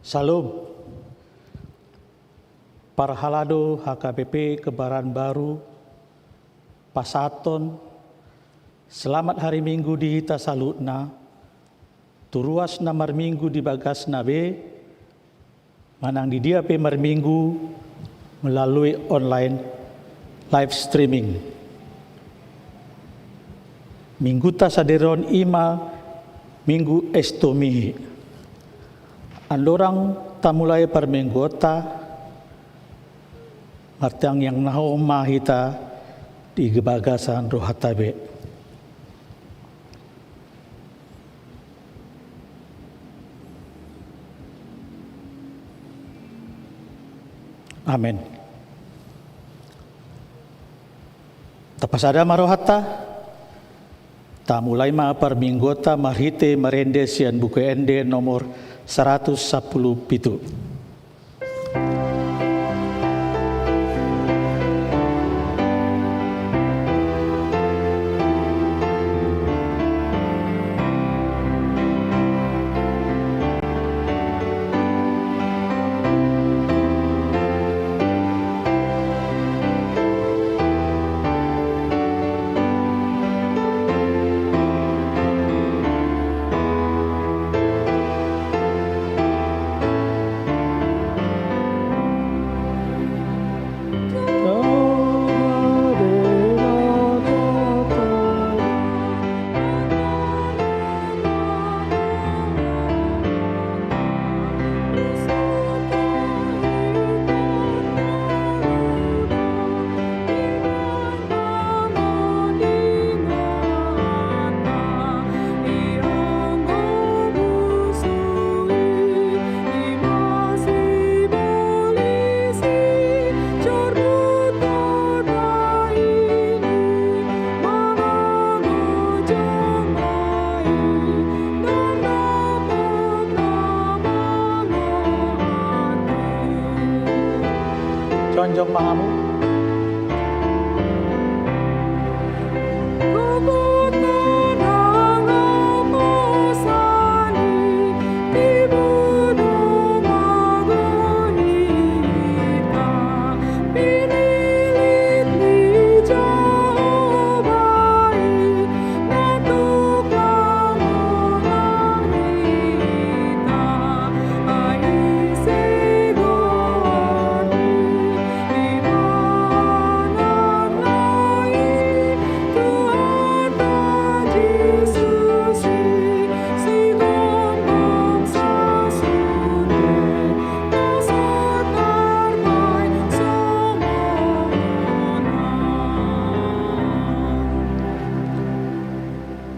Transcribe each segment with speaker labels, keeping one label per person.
Speaker 1: Salam. Parhalado HKBP Kebaran Baru, Pasaton, selamat hari Minggu di hita salutna, turuas na marminggu di bagas nabe, manang di dia pe marminggu melalui online live streaming. Minggu ta saderon ima, minggu estomi. Andorang tamulai permenggota, martang yang naho mahita di gebagasan rohatabe. Amin. Tapasada marohata, tamulai ma perminggota marhite merende sian buku ende nomor 110 pitu. Conjong mahamu.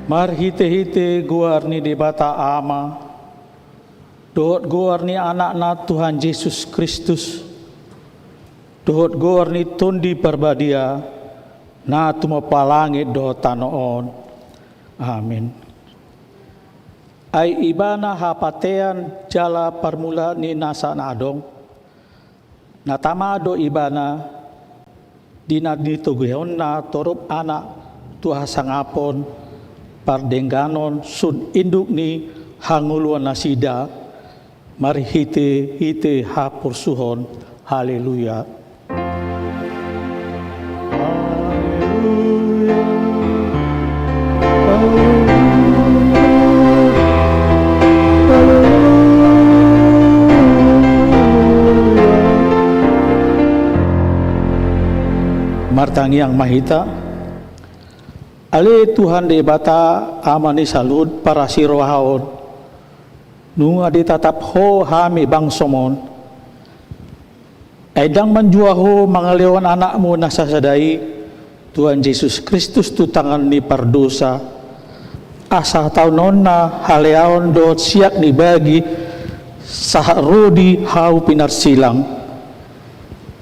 Speaker 1: Mar hite-hite guar ni debata ama, dohot guar ni anak na Tuhan Yesus Kristus, dohot guar ni tundi perbadia, na tumapalangit dohot tanoon. Amin. Ai ibana hapatean jala permula ni nasa nadong, natamado ibana, dinadnituguyon na torup anak Tuhan sangapon, pardengganon sun induk ni hanguluan nasida, mari hite hapursuhon. Haleluya. Martangi yang mahita, ale Tuhan de bata amani salud para sirohaon, nunga di tatap ho hami bangsomon, edang menjuaho mangalewan anakmu nasasadai, Tuhan Yesus Kristus tu tangan ni pardosa, asa taunon na haleaon dot siak ni bagi, saharodi hau pinar silang,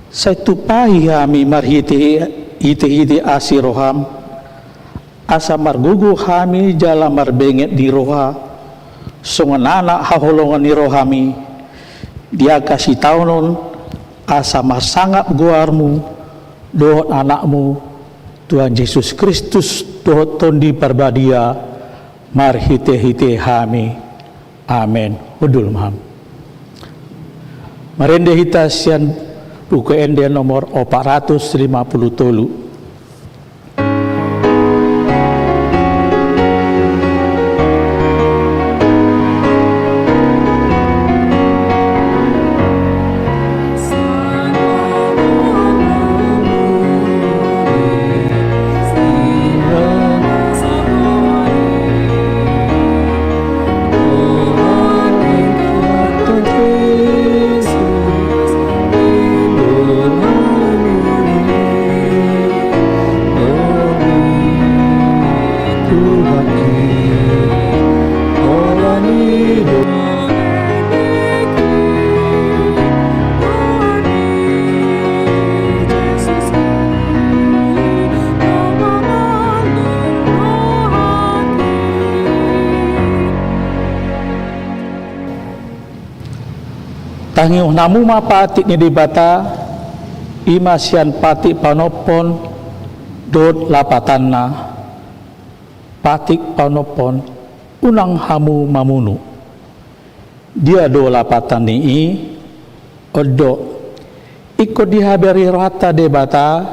Speaker 1: saya tupai hami marhiti hiti asiroham, asa margugu hami jala marbenget di roha, songan anak haholongan ni rohami, dia kasih taunon asa marsangap guarmu, dohot anakmu, Tuhan Yesus Kristus dohot tondi perbadia, mar hite hami. Amin. Hudul maham. Marende hita sian buku ende nomor 453. Tangiuh namu mapatik ni dibata ima sian patik panopon dot lapatanna patik panopon unang hamu mamunu dia do lapatan ni odo ikut dihabari rohata debata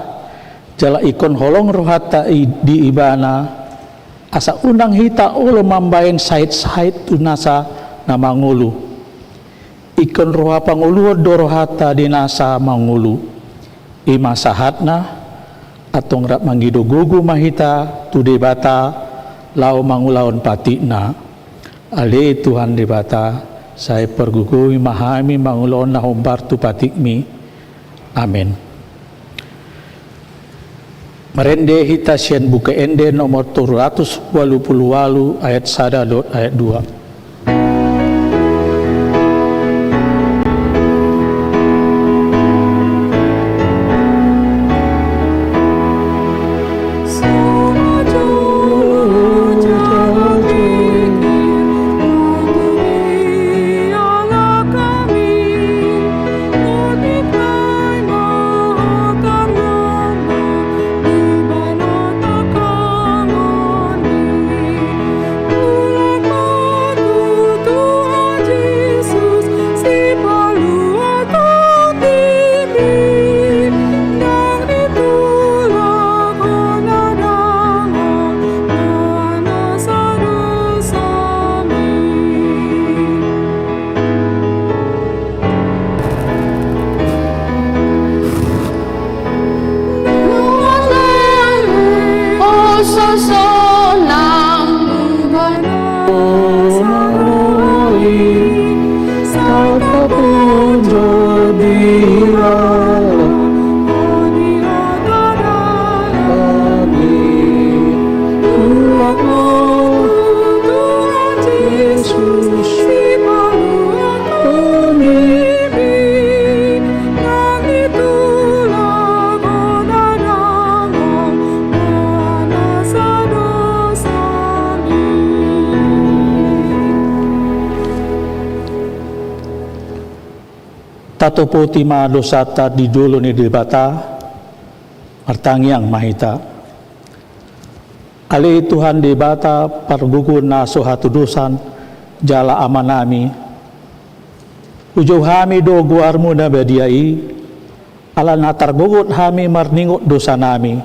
Speaker 1: jala ikon holong rohata di ibana asa unang hita ulo mambain sait-sait tunasa nama ngulu ikon roha pangulu dorohata dinasa mangulu ima sahatna atong rak manggido gugu mahita tu debata lau mangulaon patikna ale Tuhan debata saya pergugui mahami mangulon na humbar tu patikmi amin. Merende hita sian buka ende nomor 388 ayat 1 ayat 2. Tato poti ma dosata di dulu ni dibata martangiang mahita ali Tuhan dibata pargugun na sohatu dosan jala amanami ujo hami do guarmu na badiai ala natar gugut hami marningot dosa nami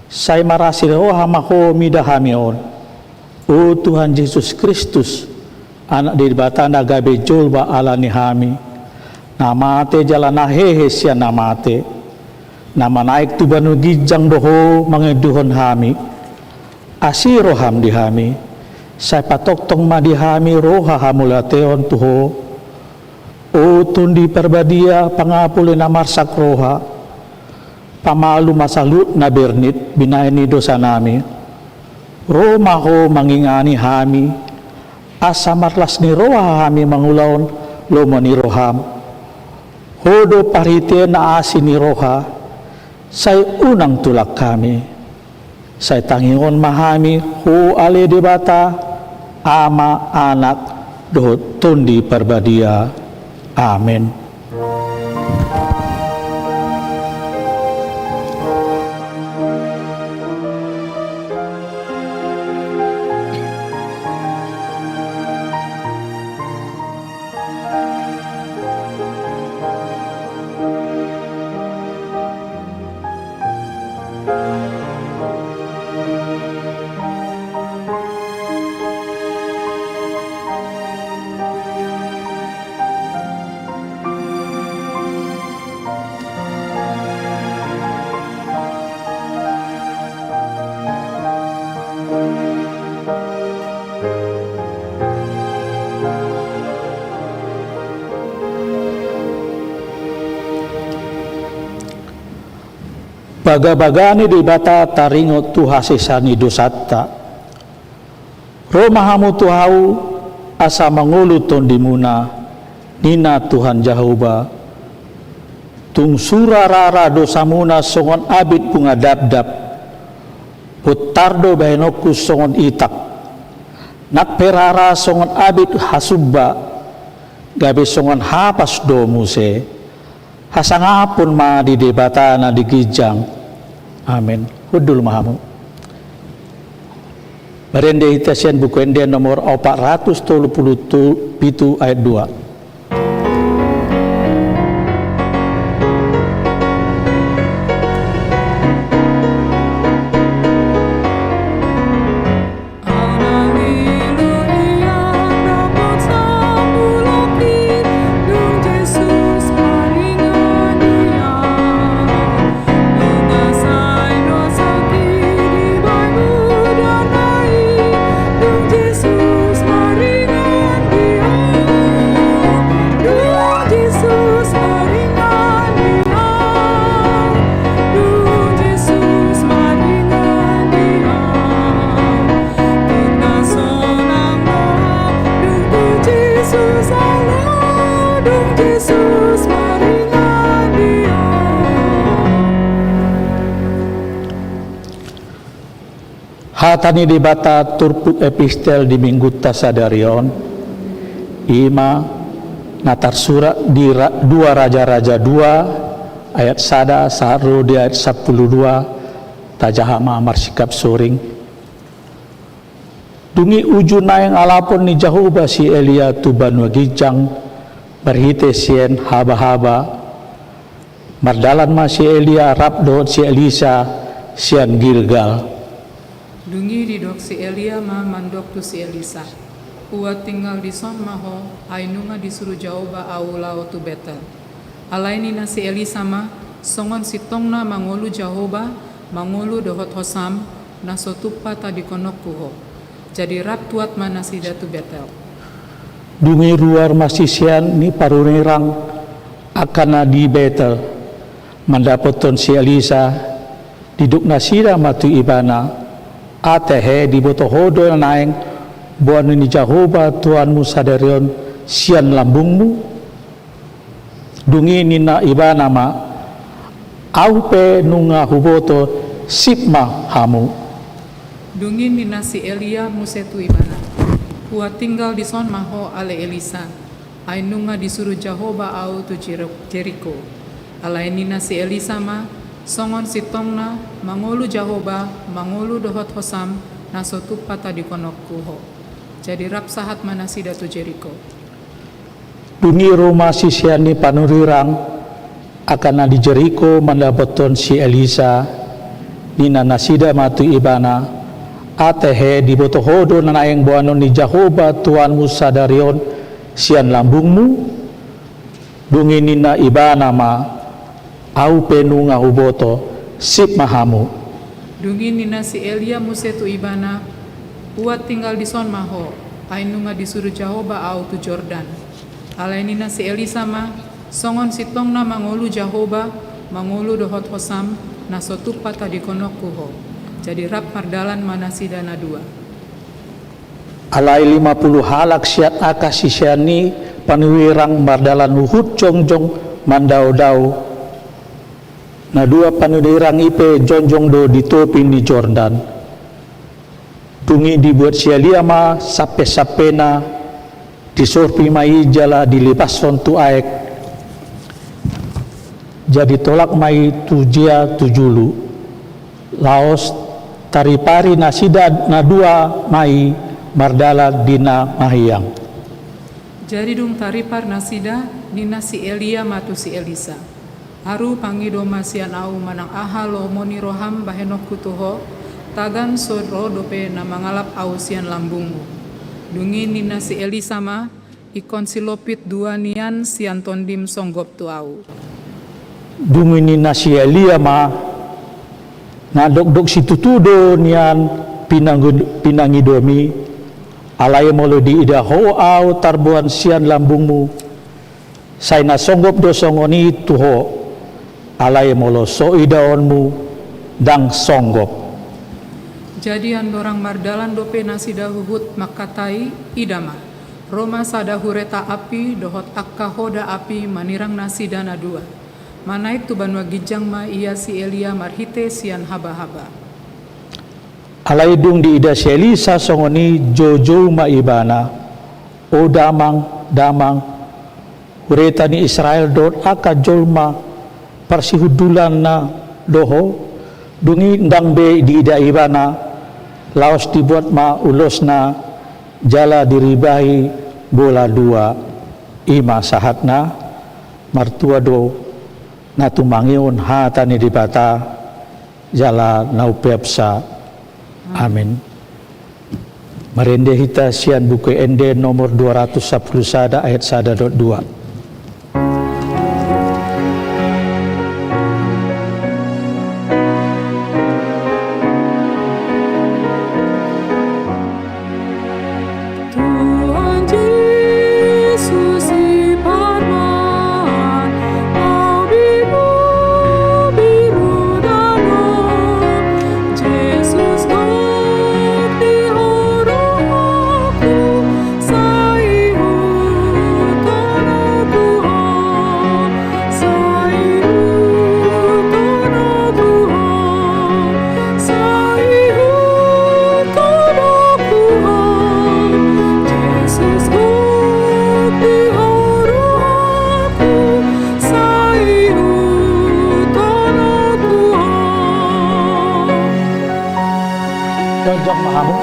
Speaker 1: say marasil ho hamaho midahamion o Tuhan Yesus Kristus anak dibata nagabe jolba ala ni hami namate jala nahehe siya namate nama naik tu banu gijang doho mangeduhon hami asiro ham di hami say patok tong madihami roha hamulateon tuho o tundi perbadia pangapuli na marsak roha pamalu masalut na bernit binaini dosa nami roma ho mangingani hami asa marlas ni roha hami mangulaon lomo ni roham hodo parite na asin ni roha say unang tulak kami say tangingon mahami hu ale debata ama anak do tundi perbadia amin. baga-bagani di bata taringo tu hasisani dosatta. Romahamu tuhau asa mangulu tondimuna nina Tuhan Jehovah. Tung surarara dosamuna songon abid bunga dab-dab. Putardo bahenoku songon itak. Nak perara songon abid hasubba. Gabe songon hapas do muse. Hasangapun ma di debatana di gijang. Amin. Hudul mahamu. Merende itasian buku ende nomor 437 ayat 2. Hatani di bata turpuk epistel di minggu tasadarion ima natar surat di 2 Raja-Raja 2 ayat sada saru di ayat 12 tajahama marsikap soring dungi ujuna yang alapun ni Jehovah si Elia tuban wagijang berhite sien haba-haba mardalan ma si Elia rabdo si Elisa sian Gilgal.
Speaker 2: Dungi didok si Elia ma mandok tu si Elisa. Uat tinggal di son maho, ainunga disuruh Jehovah au lao tu Betel. Alaini na si Elisa ma, songon si tongna mangolu Jehovah, mangolu dohot hosam, na sotupa ta dikonok kuho. Jadi rap tuat mana si datu Betel.
Speaker 1: Dungi ruar masisian ni parunirang akana di Betel. Mandapoton si Elisa, diduk nasira matu ibana, atehe di boto hodo naeng buan ni Jehovah Tuhanmu sadarion sian lambungmu dungi nina ibana ma aupe nunga huboto sipma hamu
Speaker 2: dungi nina si Elia musetu ibana hua tinggal di son maho ale Elisa ainunga disuruh Jehovah au tu Jericho alai nina si Elisa ma songon si tongna mangolu Jehovah mangolu dohot hosam naso tupata dikonok kuho jadi rap sahat manasi datu Jericho
Speaker 1: dungi rumah sisiani panurirang akan di Jericho mandapoton si Elisa nina nasida matu ibana atehe di boto hodo nanaeng buanon ni Jehovah Tuhanmu sadarion sian lambungmu dungi nina ibana ma au penu ngahuboto sip mahamu
Speaker 2: dungi nina si Elia musetu ibana uat tinggal di son maho ainunga disuruh Jehovah au tu Jordan alai nina si Elisa ma songon si tongna mangolu Jehovah mangolu dohot hosam naso tupata dikonok kuho jadi rap mardalan manasi dana 2
Speaker 1: alai 50 halak siat akasisiani panuwirang mardalan uhud jongjong mandau-dau na 2 panudirang ipe jonjong do ditopin di Jordan tungi dibuat sialia ma sape-sapena disurpi mai jala dilipas sontu aek jadi tolak mai tujia tujulu laos taripari nasida na 2 mai mardala dina mahiyang
Speaker 2: jadi dung taripar nasida nina si Elia matu si Elisa haru pangido masian au manang aha lo moni roham bahenok kutuho tagan sodro dope na mangalap au sian lambungmu dungi nina si Elisa ma ikon silopit 2 nian sian tondim songgop tu au
Speaker 1: dungi nina si Elia ma na dok-dok si tutudo nian pinangidomi alay molo di idaho au tarbuan sian lambungmu say na songgop do songoni tuho alay molo so idaonmu dang songgok.
Speaker 2: Jadi andorang mardalan dope nasi dahuhut makatai idama. Roma sada hureta api dohot akka hoda api manirang nasi dana dua. Manaik tu banua gijang ma ia si Elia marhite sian haba-haba.
Speaker 1: Alaidung di ida si Elisa songoni jojo ma ibana. O damang hureta ni Israel dot aka jolma parsihudulan na doho. Dungi ndang be di ida ibana. Laos dibuat ma ulos na jala diribahi bola dua ima sahatna martua do na tumangion hata ni dibata jala naupepsa. Amin. Merende hita sian buku ende nomor 210 sada ayat sada dot 2. Jom mahamu.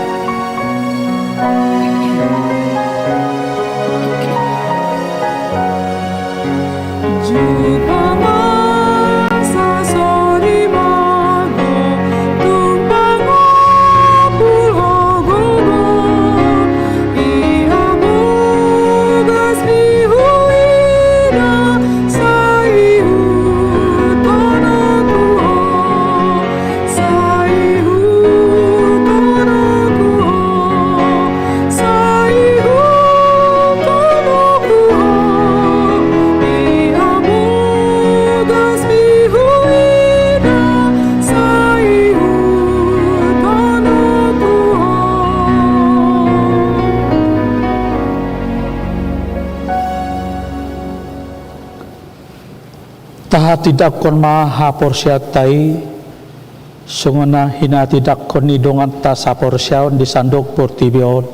Speaker 1: Taha tidak kon maha porsiatai sungana hina tidak kon ni dongan ta saporsiaon di sandok portibion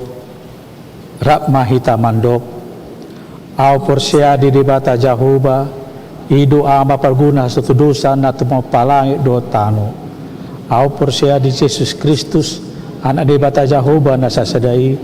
Speaker 1: rak mahita mandok au porsia di dibata jahuba idu ama perguna satu dosa na tumo palangi do tano au porsia di Yesus Kristus anak dibata jahuba na sasadai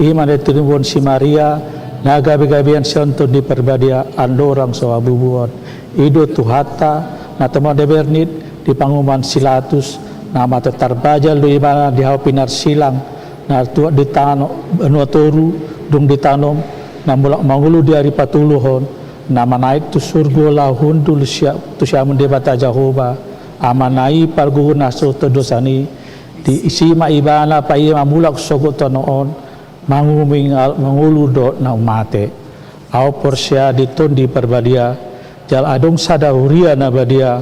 Speaker 1: iman ditunibon si Maria na gabi-gabian sionto di perbadia andorang sawabubuan ido tuhata na temo debernit di panguman silatus nama tetarbaja lu ibana di haupinar silang na tuak di tano anuatoru dung di tanom na mulak mangulu di hari patuluhon nama naik tu surgo lahun dulu siap tu siamun debata Jehova amanai parguna soto dosani di isi ma ibana pa ima mulak sogot tonoon manguming mangulu do na umate au porsia diton di perbadia jal adong sada huria nabadia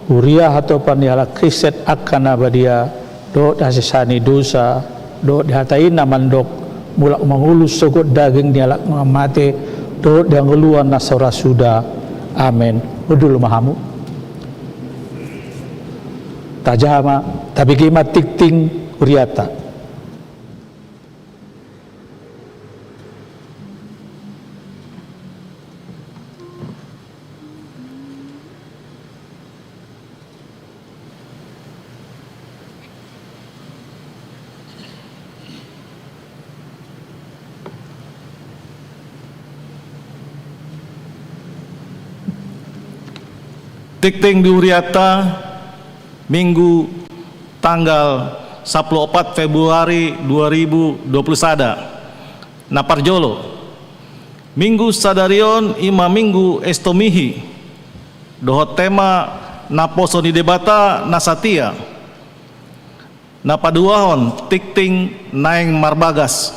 Speaker 1: huria atau paniala kriset akan nabadia do dasisani dosa do dihatain namandok mulak mangulus sogot daging dialak mate do yang ngeluan nasara suda. Amin. Udul mahamu tajama tapi kima tikting huriata
Speaker 3: Tikting diuriata Minggu tanggal 14 Februari 2020 sada Naparjolo Minggu sadarion ima minggu estomihi dohot tema naposo di debata nasatia napaduahon tikting naeng marbagas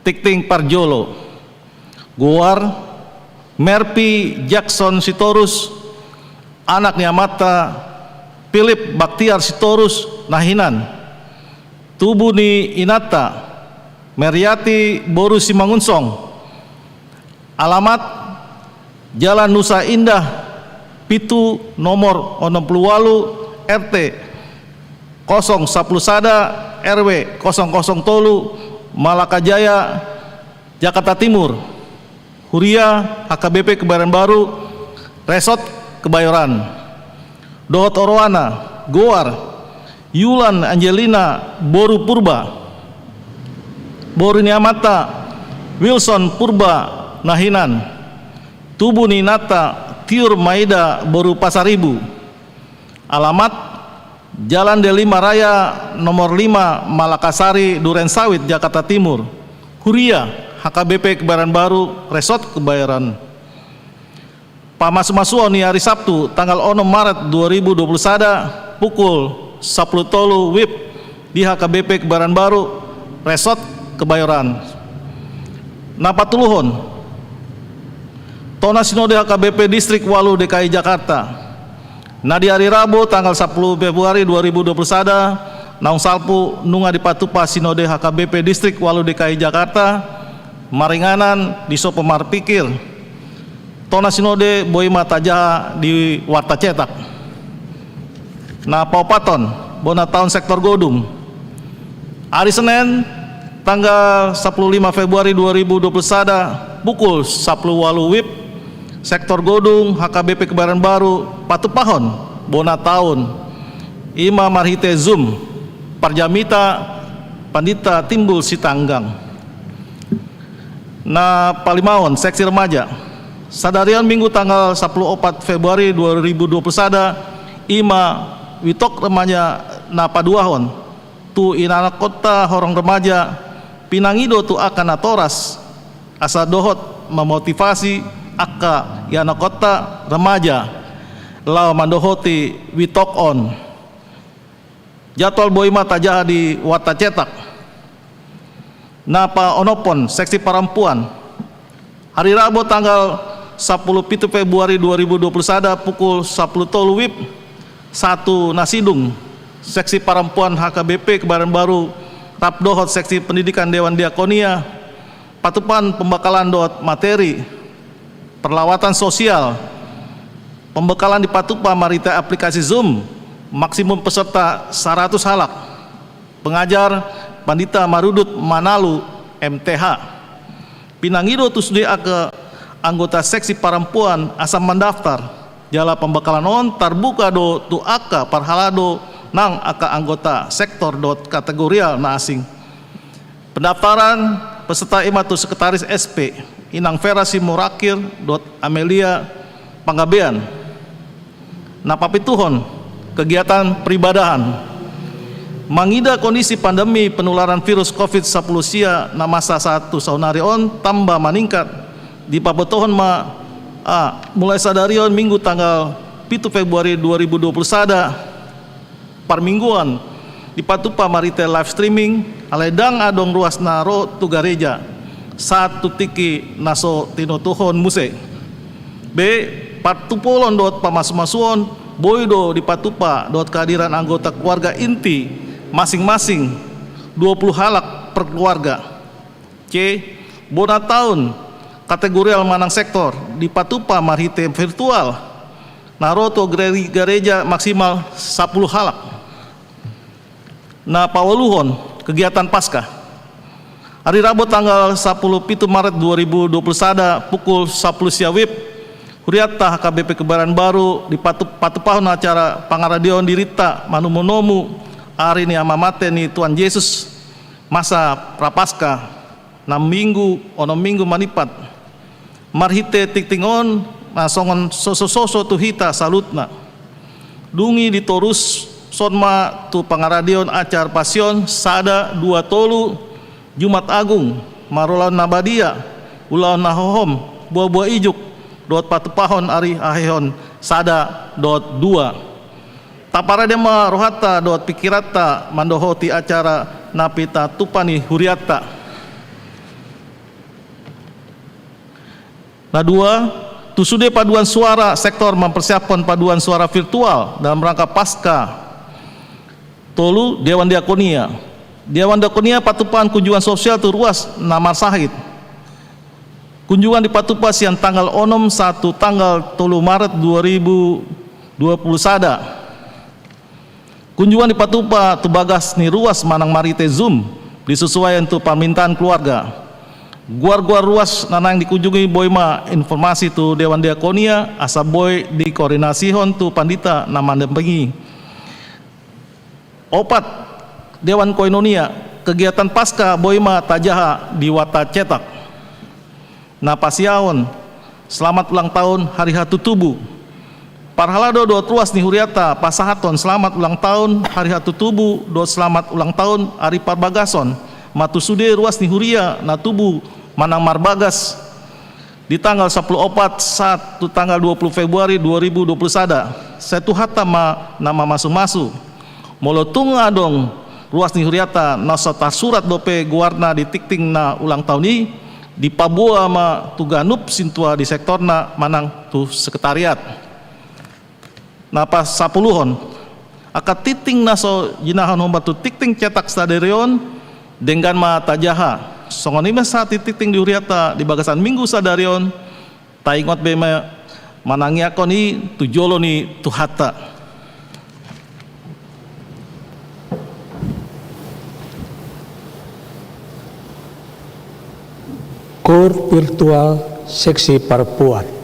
Speaker 3: tikting parjolo guar Merpi Jackson Sitorus anaknya mata Philip Baktiar Sitorus Nahinan, Tubuh ni Inata, Meriati Boru Simangunsong, alamat Jalan Nusa Indah, Pitu nomor 68 RT 010 Sada RW 003 Malakajaya, Jakarta Timur. Huria HKBP Kebayoran Baru, Resort Kebayoran. Dohot Orwana, Goar, Yulan Angelina Boru Purba, Boru Niamata, Wilson Purba Nahinan, Tubuh Ninata Tiur Maida Boru Pasaribu, alamat Jalan D5 Raya nomor 5 Malakasari Duren Sawit, Jakarta Timur. Huria HKBP Kebayoran Baru, Resort Kebayoran. Pamas-masuon ni hari Sabtu tanggal 6 Maret 2020 sada pukul 10 tolu WIB di HKBP Kebayoran Baru, Resort Kebayoran. Napatuluhon Tona Sinode HKBP Distrik Walu DKI Jakarta. Nah di hari Rabu tanggal 10 Februari 2020 sada naung salpu nunga di patupa Sinode HKBP Distrik Walu DKI Jakarta maringanan di Sopemar Pikir. Tona Sinode Boima Tajaha di Warta Cetak. Nah Paupaton Bona Tahun Sektor Godung hari Senin tanggal 15 Februari 2020 sada pukul 10 walu WIB Sektor Godung HKBP Kebayoran Baru Patupahon Bona Tahun Ima Marhite Zoom Parjamita Pandita Timbul Sitanggang. Nah Palimaon Seksi Remaja sadarian Minggu tanggal 14 Februari 2020 sada Ima Witok Remaja Napaduahon tu inana kota horong remaja pinangido tu akan atoras asa dohot memotivasi aka yana kota remaja lau mandohoti Witok on jadwal Boima Tajaha di Warta Cetak. Napa onopon Seksi Perempuan hari Rabu tanggal 10 Februari 2020 sada pukul 10 tolu WIB 1 Nasidung Seksi Perempuan HKBP Kebayoran Baru Rapdohot Seksi Pendidikan Dewan Diakonia Patupan pembekalan dohot materi perlawatan sosial pembekalan di Patupa Marita aplikasi Zoom maksimum peserta 100 halak pengajar Pandita Marudut Manalu MTH pinangido tusde ke anggota Seksi Perempuan asam mendaftar jala pembekalan on terbuka do tu aka parhalado nang aka anggota sektor dot kategorial na asing. Pendaftaran peserta imatu sekretaris SP Inang Vera Simurakir dot Amelia Panggabean. Napapituhon kegiatan peribadahan mangida kondisi pandemi penularan virus COVID-19 sia na masa 1 saunari on tambah meningkat di pabetohon mulai sadarion Minggu tanggal 7 Februari 2020 sada parmingguan di Patupa Marite live streaming aledang adong ruas naro tu gareja satu tiki naso tinotuhon muse B patupolon dot pamas-masuon boydo di Patupa dot kehadiran anggota keluarga inti masing-masing 20 halak per keluarga. C bona tahun kategorial manang sektor di Patupa Marhite virtual naroto gereja maksimal 10 halak. Nah pawaluhon kegiatan Paskah hari Rabu tanggal 10 Maret 2020 sada pukul 10 siawib Huriata HKBP Kebayoran Baru di Patupahon acara pangaradion dirita manumonomu hari ini amamate ni Tuhan Yesus masa prapaskah 6 minggu ono minggu manipat Marhite tiktingon nasongon soso tuhita salutna dungi ditorus sonma tu pangaradion acar pasion sada 2 tolu Jumat Agung marolaun nabadia ulaun nahohom buah-buah ijuk dot Patupahon ari ahehon sada dot 2 tapara dema rohata dot pikirata mandohoti acara napita tupani huriata. Nah 2 Tusude paduan suara sektor mempersiapkan paduan suara virtual dalam rangka pasca tolu Dewan Diakonia. Dewan Diakonia patupan kunjungan sosial tu ruas namar sahid. Kunjungan di patupa siang tanggal 1 tanggal 3 Maret 2020 sada. Kunjungan di patupa tu bagas ni ruas manang marite Zoom disesuaikan tu permintaan keluarga. Guar-guar ruas nanang dikunjungi boima informasi tu Dewan Diakonia asa boy dikoordinasihon tu pandita namandempengi. Opat Dewan Koinonia kegiatan pasca boima tajaha di wata cetak. Napasiaon selamat ulang tahun hari hatu tubuh. Parhalado do truas ni huriata pasahaton selamat ulang tahun hari hatu tubuh do selamat ulang tahun hari parbagason. Matusude ruas ni huria na tubuh manang marbagas di tanggal 14 tanggal 20 Februari 2020 sada. Satu hata nama masu-masu. Molotunga dong ruas ni huriata nasata surat dope guarna di tikting na ulang tahun ini di Papua ma tuganup sintua di sektorna manang tu sekretariat. Napa 10-hon akat titing naso jinahan homba tu tikting cetak staderion dengan ma tajaha. Songon ima saat titing di huriata di bagasan minggu sadarion taingot be manangiakon ni tujolo ni tu hata.
Speaker 1: Kur virtual seksi perempuan.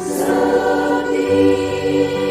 Speaker 4: Sedih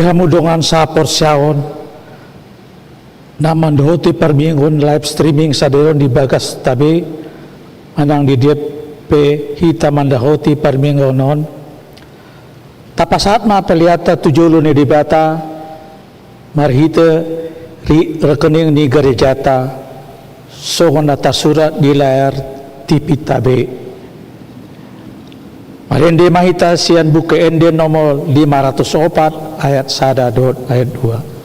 Speaker 1: hamudongan sapor siaon naman dohoti perminggun live streaming saderon di bagas tabe manang di DP hita mandahoti perminggu non tapasat ma peliata tujulo ni dibata marhita rekening ni garejata sohon atas surat di layar TV tabe marende mahita sian buku ende nomor 504 ayat 1 ayat 2.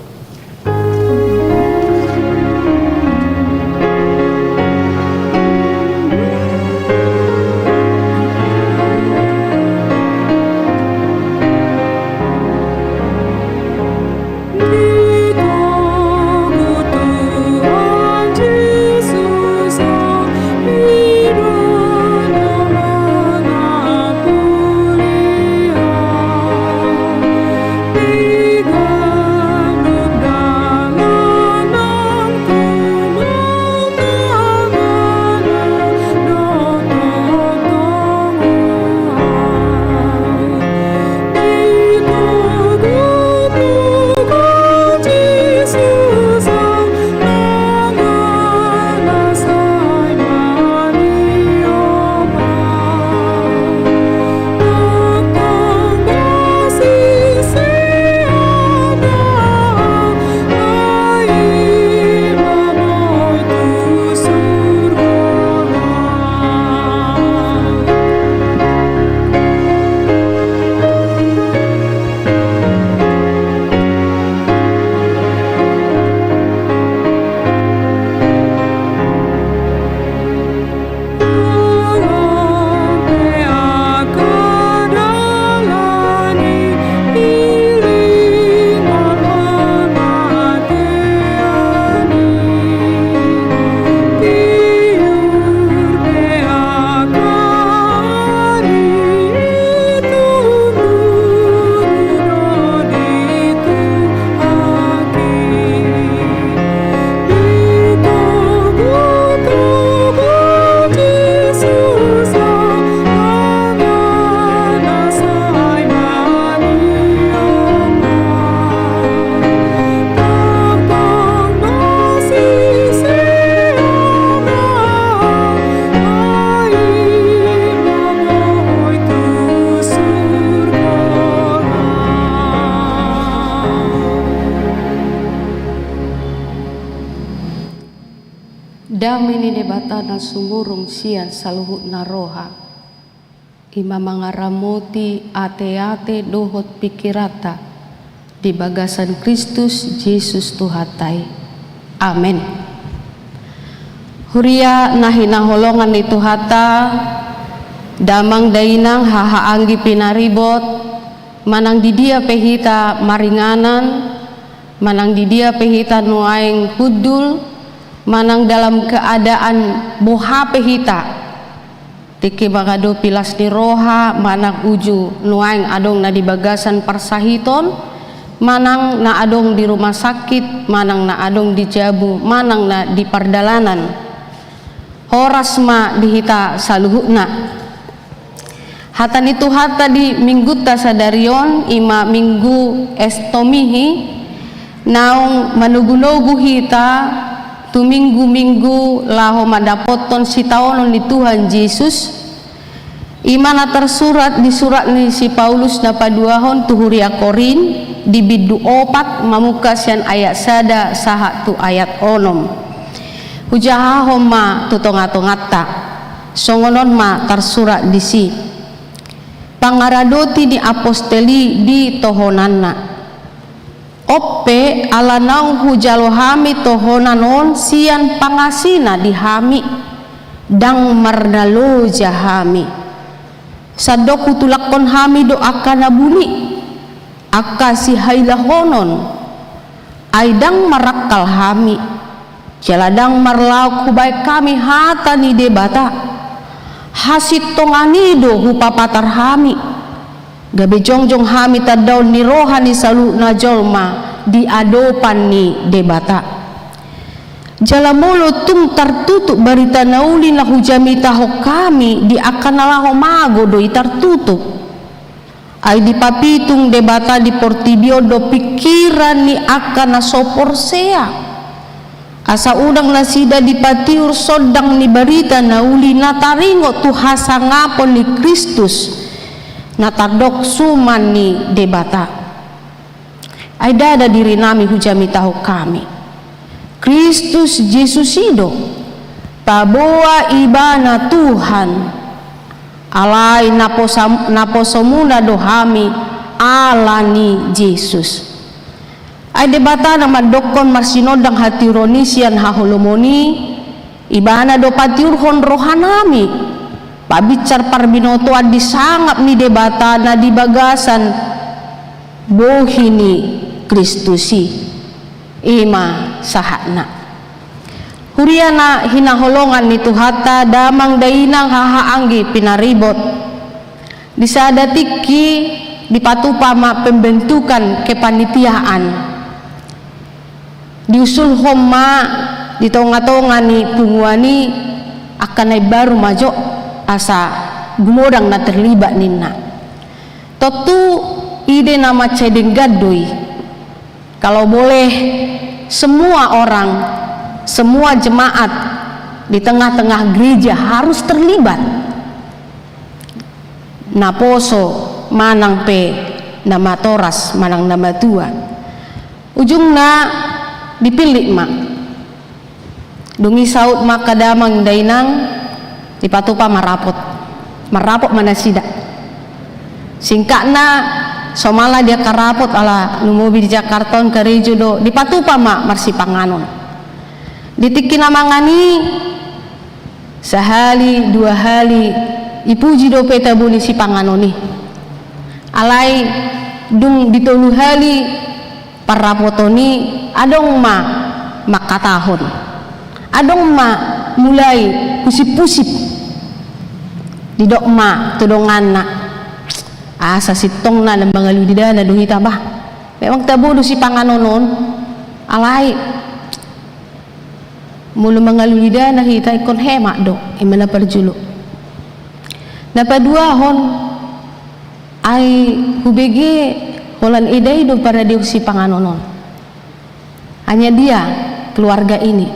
Speaker 4: Damini debata na sumurung sian saluhut na roha. Ima mangaramoti ate-ate dohot pikirata di bagasan Kristus Yesus Tuhatai. Amin. Huria nahinaholongan ni Tuhata damang dainang hahaanggi pinaribot manang di dia pehita maringanan manang di dia pehita nuaing hudul manang dalam keadaan boha pehita tiki magado pilas ni roha manang uju nuaing adong na di bagasan parsahiton manang na adong di rumah sakit manang na adong di jabu manang na di pardalanan horas ma dihita saluhuna hatan itu hata di minggu tasadarion ima minggu estomihi naung manugunogu hita tu minggu-minggu laho madapoton si taonon ni Tuhan Yesus imana tersurat di surat ni si Paulus na paduahon tu huria Korin di bidu 4 mamukasian ayat sada saha tu ayat onom hujahahom ma tutongatongata songonon ma tersurat di si pangaradoti di aposteli di tohonanna oppe alanau hujalo hami tohonanon sian pangasina di hami dang marnalo jahami sadoku tulakon hami do akana buni akasi hailahonon aidang marakal hami jaladang marlau kubai kami hata ni debata hasit tongani do hupapatar hami gabe jongjong hami tadaun ni rohani salu na jolma di adopan ni debata jalamolo tung tertutup barita nauli na hujami taho kami di akan nalaho mago doi tertutup Ai di papitung debata di portibio do pikiran ni akan sopor sea. Asa udang nasida di patiur sodang ni barita na uli nataringo tu hasangapon ni Kristus natardok suman ni debata. Ai dada diri nami hujami tahu kami Kristus Yesus ido paboa ibana Tuhan alai naposomuna dohami alani Yesus. Ai debata nama dokon marsinodang hati ronisian haholomoni ibana do patiurhon rohanami pabicar parbinoto adi sangap ni debata na di bagasan bohini Kristusi ima sahana huriana hinaholongan ni tuhata damang dainang hahaanggi pinaribot disadatiki dipatupama pembentukan kepanitiaan diusul homa di tonga-tonga ni punguani akan ay baru majo asa gumodang na terlibat ninna totu ide nama cedeng gadoi kalau boleh semua orang semua jemaat di tengah-tengah gereja harus terlibat naposo manang pe nama toras manang nama tua ujungna dipilih mak dungi saut mak kadamang dainang dipatupa marapot mana sida singkatna somala dia karapot ala numobi di Jakarta ke rejo do dipatupa mak marsi panganon ditiki namangani sehali dua hali ipuji do peta buni si panganoni alai dung ditolu hali parapotoni adong makatahon adong mulai pusip-pusip didok tudongan na asa sitong na ng mga ludida na duhita ba memang tabudo si panganonon alai mulu mga ludida na hita ikon hema do imana perjulo napaduahon ay hubege holan idai do para diu si panganonon hanya dia keluarga ini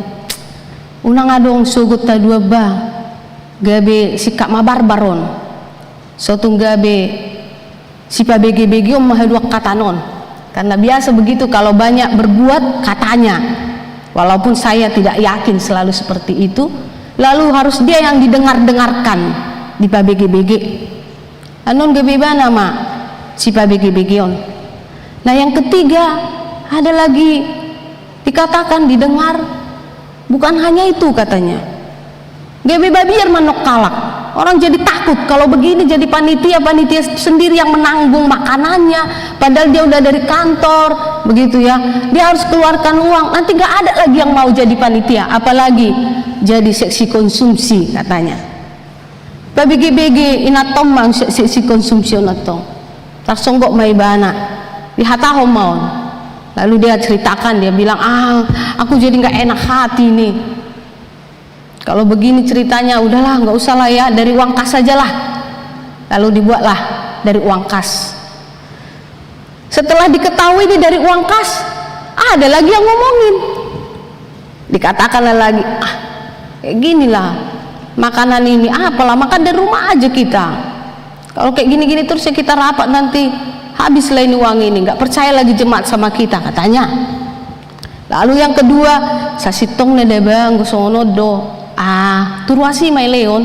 Speaker 4: unang adong sugut ta dua ba gabe sikap mabarbaron sotung gabe si pabege-bege mahadua katanon karena biasa begitu kalau banyak berbuat katanya walaupun saya tidak yakin selalu seperti itu lalu harus dia yang didengar-dengarkan di pabege-bege anon gabe ba nama si pabege-begeon. Nah yang ketiga ada lagi dikatakan didengar bukan hanya itu katanya gabe babiar manok kalak orang jadi takut kalau begini jadi panitia sendiri yang menanggung makanannya padahal dia udah dari kantor begitu ya dia harus keluarkan uang nanti gak ada lagi yang mau jadi panitia apalagi jadi seksi konsumsi katanya babigi-bigi inatom mang seksi konsumsi onatong tarsonggok maibana dihatahom maon lalu dia ceritakan dia bilang aku jadi gak enak hati nih kalau begini ceritanya udahlah nggak usah lah ya dari uang kas saja lah lalu dibuatlah dari uang kas setelah diketahui ini dari uang kas ada lagi yang ngomongin dikatakanlah lagi kayak gini lah makanan ini apalah makan dari rumah aja kita kalau kayak gini-gini terus ya kita rapat nanti habis lah ini uang ini nggak percaya lagi jemaat sama kita katanya lalu yang kedua sasitong na debang gusono do turuasi may leon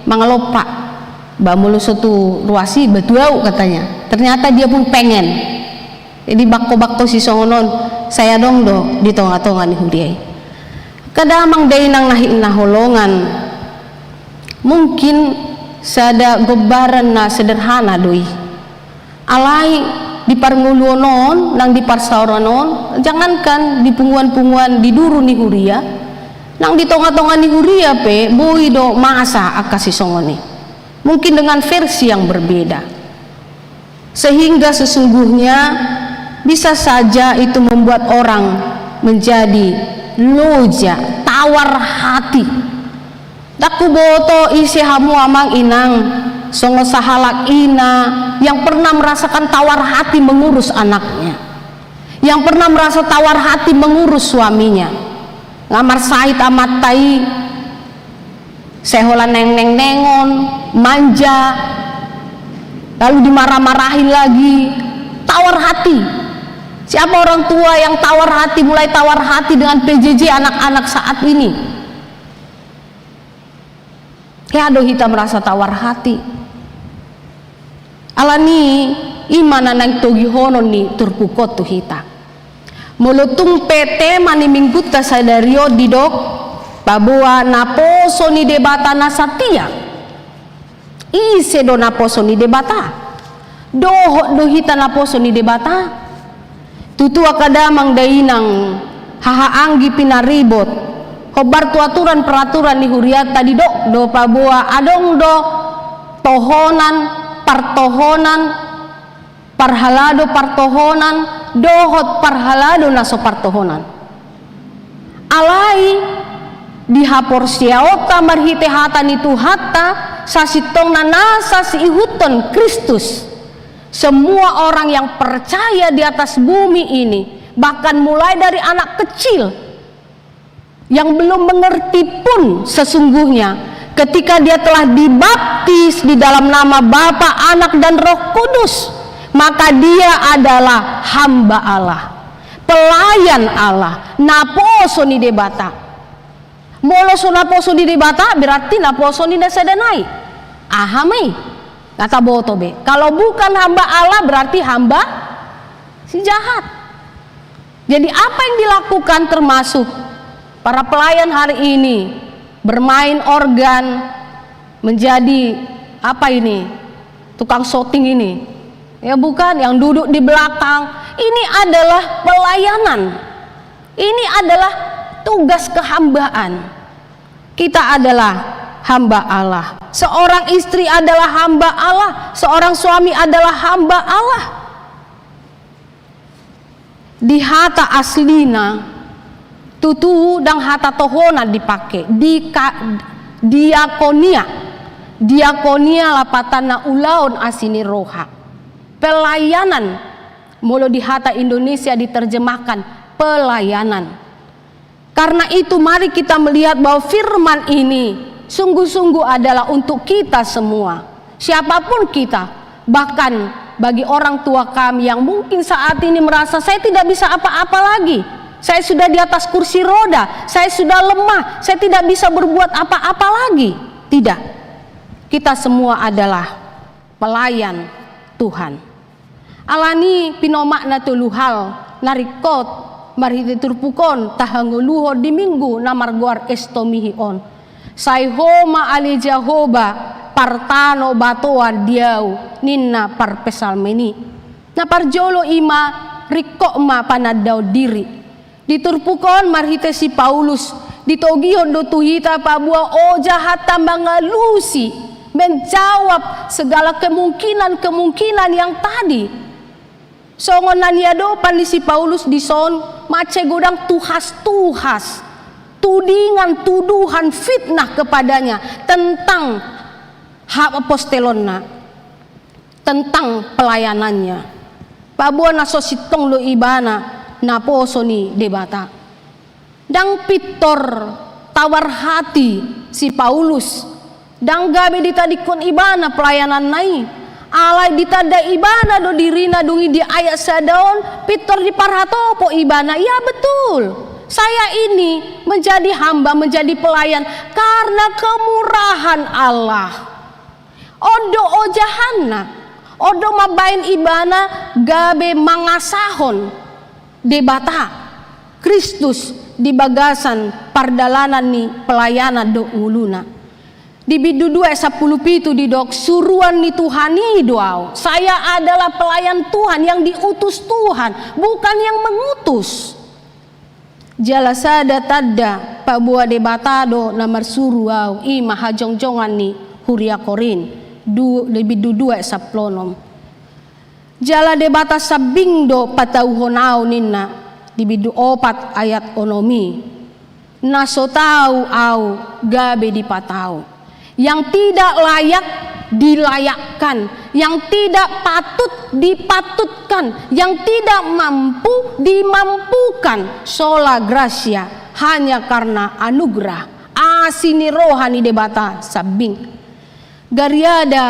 Speaker 4: mangalopa bamulu suatu ruasi betuau katanya ternyata dia pun pengen jadi bako-bako si songonon saya dong do di tonga-tonga ni hudiay kadamang day nang naholongan mungkin sada gobaran na sederhana doi alai di parnguluonon nang di parsauronon jangankan di punguan-punguan di duru ni huria nang di tonga-tonga ni huria pe boi do masa akasi songoni mungkin dengan versi yang berbeda sehingga sesungguhnya bisa saja itu membuat orang menjadi loja tawar hati daku boto isi hamu amang inang songo sahalak ina yang pernah merasakan tawar hati mengurus anaknya, yang pernah merasa tawar hati mengurus suaminya. Ngamar sait amat tai sehola neng-neng-nengon, manja, lalu dimarah-marahin lagi, tawar hati. Siapa orang tua yang tawar hati, mulai tawar hati dengan PJJ anak-anak saat ini? Kado kita merasa tawar hati. Alani imana nang togi hono ni turpukot tu hita. Mulutung PT mani mingguta sadario didok babua naposo ni debata nasatia. Ise do naposo ni debata. Doho do hita naposo ni debata. Tutu akadamang dainang hahaanggi pinaribot. Hobar tu aturan peraturan ni huriat tadi do pabua adong do tohonan partohonan parhalado partohonan dohot parhalado naso partohonan alai dihapor siaota marhite hata nitu hatta sasitong nanasa si ihuton Kristus. Semua orang yang percaya di atas bumi ini, bahkan mulai dari anak kecil yang belum mengerti pun sesungguhnya, ketika dia telah dibaptis di dalam nama Bapa, Anak dan Roh Kudus, maka dia adalah hamba Allah, pelayan Allah. Naposo ni debata. Moloso naposo ni debata berarti naposo ni nasadanai. Ahamai kata botobe. Kalau bukan hamba Allah berarti hamba si jahat. Jadi apa yang dilakukan termasuk para pelayan hari ini bermain organ, menjadi apa ini? Tukang syuting ini. Ya bukan, yang duduk di belakang. Ini adalah pelayanan. Ini adalah tugas kehambaan. Kita adalah hamba Allah. Seorang istri adalah hamba Allah, seorang suami adalah hamba Allah. Di hata aslina tutu dang hata tohona dipakai di diakonia lapatana ulaun asini roha, pelayanan. Mulu di hata Indonesia diterjemahkan pelayanan. Karena itu mari kita melihat bahwa firman ini sungguh-sungguh adalah untuk kita semua, siapapun kita. Bahkan bagi orang tua kami yang mungkin saat ini merasa saya tidak bisa apa-apa lagi, saya sudah di atas kursi roda, saya sudah lemah, saya tidak bisa berbuat apa-apa lagi. Tidak, kita semua adalah pelayan Tuhan. Alani pinomakna tuluhal narikot marhiti turpukon tahanguluho di minggu namarguar estomihion sayhoma ali Jehoba partano batoa diau ninna parpesalmeni na parjolo ima rikokma panadaw diri diturpukon marhite si Paulus ditogihon do tuhita pabua o jahat tambangalusi menjawab segala kemungkinan yang tadi. Songon naniado pan si Paulus dison mace godang tuhas tudingan tuduhan fitnah kepadanya tentang hak apostelonna, tentang pelayanannya. Pabua naso sitong lo ibana naposo ni debata. Dang pitor tawar hati si Paulus. Dang gabe ditadikon ibana pelayanan nai. Alai ditada ibana do dirina dungi di ayat sadaon pitor di parhatopo ibana. Ya betul, saya ini menjadi hamba, menjadi pelayan karena kemurahan Allah. Odo ojahana odo mabain ibana gabe mangasahon debata Kristus di bagasan pardalanan ni pelayanan do uluna. Di bidu 2:10 di dok suruhan ni Tuhani doau. Saya adalah pelayan Tuhan yang diutus Tuhan, bukan yang mengutus. Jalasada tadda pabua debatado namar suruau i mahajongjongan ni huria korin di bidu 2:10. Jala debata sabing do patauhonau ninna di bidu 4 ayat onomi. Naso tau au gabe di patau. Yang tidak layak dilayakkan, yang tidak patut dipatutkan, yang tidak mampu dimampukan. Sola gracia, hanya karena anugerah. Asini rohani debata sabing. Gariada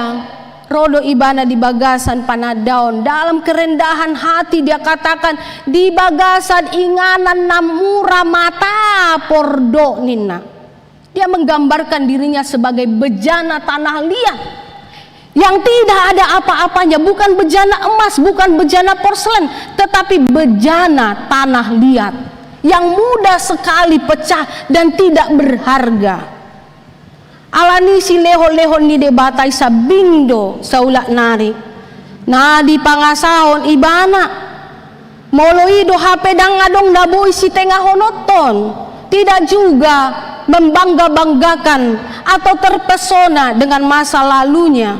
Speaker 4: rodo ibana di bagasan panadaon, dalam kerendahan hati dia katakan, di bagasan inganan namura mata pordo nina. Dia menggambarkan dirinya sebagai bejana tanah liat yang tidak ada apa-apanya, bukan bejana emas, bukan bejana porselen, tetapi bejana tanah liat yang mudah sekali pecah dan tidak berharga. Alani si leho-lehon ni debatai sabindo saulak nari na di pangasahon ibana moloido hape dangadong naboy si tengah honoton, tidak juga membangga-banggakan atau terpesona dengan masa lalunya,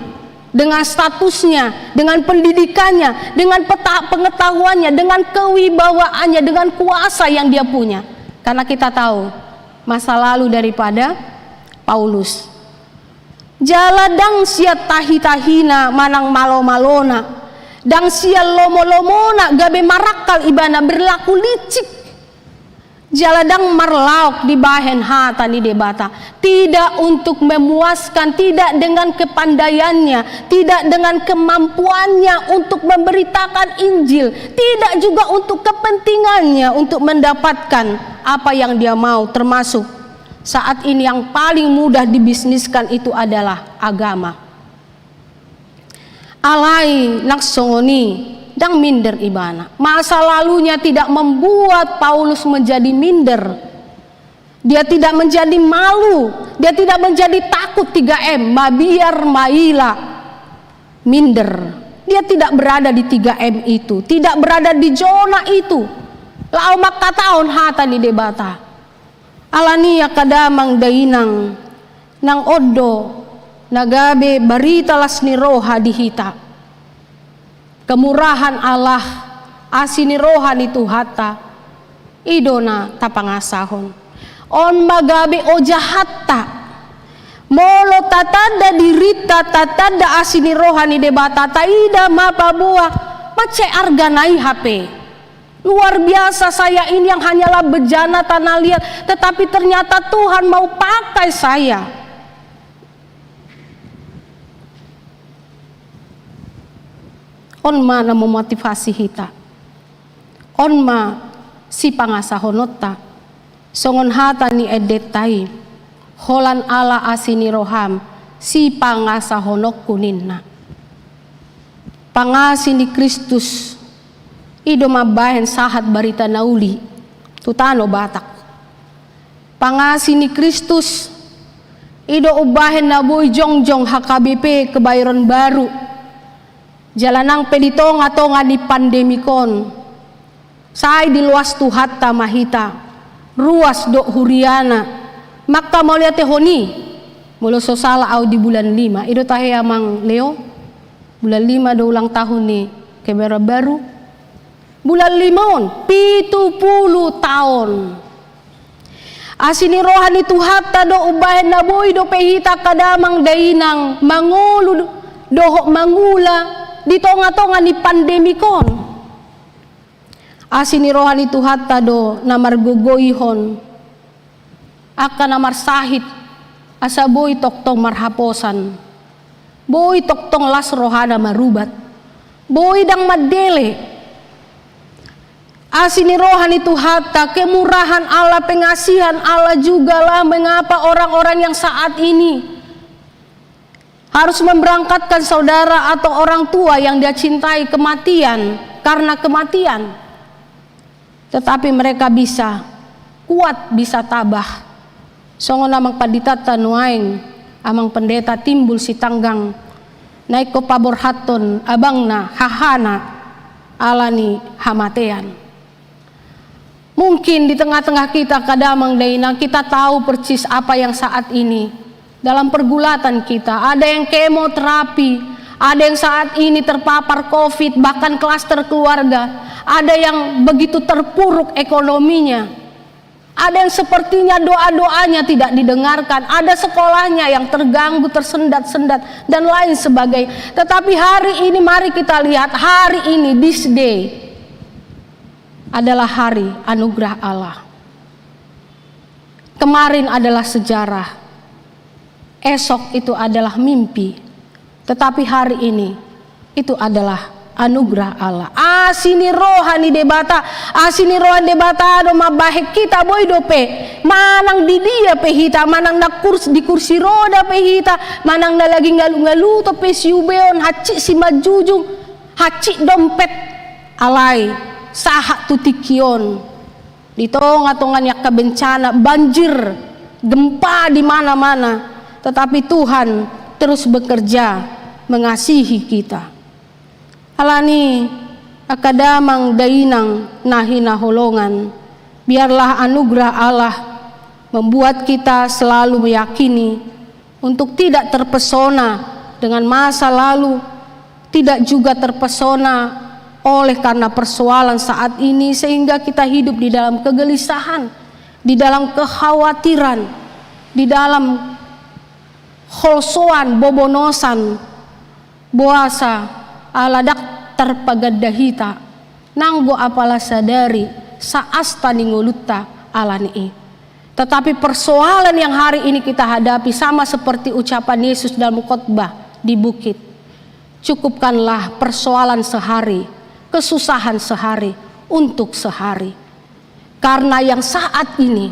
Speaker 4: dengan statusnya, dengan pendidikannya, dengan pengetahuannya, dengan kewibawaannya, dengan kuasa yang dia punya. Karena kita tahu masa lalu daripada Paulus. Jaladang sia tahi-tahina manang malo-malona, dang sia lomo-lomona gabe marakal ibana berlaku licik. Jaladang marlauk di bahen hata ni debata, tidak untuk memuaskan, tidak dengan kepandaiannya, tidak dengan kemampuannya untuk memberitakan Injil, tidak juga untuk kepentingannya untuk mendapatkan apa yang dia mau, termasuk saat ini yang paling mudah dibisniskan itu adalah agama. Alai naksongoni dang minder ibana. Masa lalunya tidak membuat Paulus menjadi minder. Dia tidak menjadi malu, dia tidak menjadi takut 3M, mabiar maila minder. Dia tidak berada di 3M itu, tidak berada di zona itu. Lau makataon hata ni debata. Alania kadamang dainang nang odo nagabe barita lasni roha dihita. Kemurahan Allah asini rohani itu hata idona tapangasahon on magabe ojahatta molo tatada dirita tatada asini rohani debata taida mapabuah mace arganai HP. Luar biasa saya ini yang hanyalah bejana tanah liat, tetapi ternyata Tuhan mau pakai saya. Onma na memotivasi hita, onma si pangasahonota, songon hata ni edetai, holan ala asini roham, si pangasahonok kuninna. Pangasini Kristus, ido mabahen sahat barita nauli, tutano batak. Pangasini Kristus, ido ubahen naboy jongjong HKBP Kebayoran Baru. Jalanang peditonga-tonga di pandemikon. Sai di luas tuhata mahita. Ruas dok huriana. Makta mau lihat tehoni. Mulu sosala au di bulan 5. Ido tahe amang Leo. Bulan 5 do ulang tahun nih Kebayoran Baru. Bulan 5 70 tahun. Asini rohani tuhata do ubahen naboy do pehita kadamang dainang mangulu dohok mangula di tonga-tonga ni pandemikon. Asini rohani tuhata do namar gogoihon akan namar sahit asa boy toktong marhaposan, boy toktong las rohana marubat, boy dang madele. Asini rohani tuhata kemurahan Allah, pengasihan Allah juga lah mengapa orang-orang yang saat ini harus memberangkatkan saudara atau orang tua yang dia cintai kematian karena kematian, tetapi mereka bisa kuat, bisa tabah. Songo namang paditata nuaing amang pendeta timbul si tanggang naik ko pabor haton abangna hahana alani hamatean. Mungkin di tengah-tengah kita kadamang dainang kita tahu persis apa yang saat ini dalam pergulatan kita. Ada yang kemoterapi, ada yang saat ini terpapar COVID, bahkan klaster keluarga, ada yang begitu terpuruk ekonominya. Ada yang sepertinya doa-doanya tidak didengarkan, ada sekolahnya yang terganggu, tersendat-sendat, dan lain sebagainya. Tetapi hari ini mari kita lihat, hari ini, this day, adalah hari anugerah Allah. Kemarin adalah sejarah, esok itu adalah mimpi, tetapi hari ini itu adalah anugerah Allah. Sini rohani debata, sini rohani debata do mabahek kita boy dope. Manang di dia pehita, manang na di kursi roda pehita, manang na lagi ngalu-ngalu to pe siubeon haci si majujung, haci dompet alai saha tutikion. Di tonga-tongan yak kebencana, banjir, gempa di mana-mana. Tetapi Tuhan terus bekerja mengasihi kita. Alani akadamang dainang nahina holongan, biarlah anugerah Allah membuat kita selalu meyakini untuk tidak terpesona dengan masa lalu, tidak juga terpesona oleh karena persoalan saat ini, sehingga kita hidup di dalam kegelisahan, di dalam kekhawatiran, di dalam holsoan, bobonosan, boasa, aladak terpagadahita, nanggo apalah sadari, saasta ninguluta alani. Tetapi persoalan yang hari ini kita hadapi sama seperti ucapan Yesus dalam khotbah di bukit. Cukupkanlah persoalan sehari, kesusahan sehari untuk sehari. Karena yang saat ini,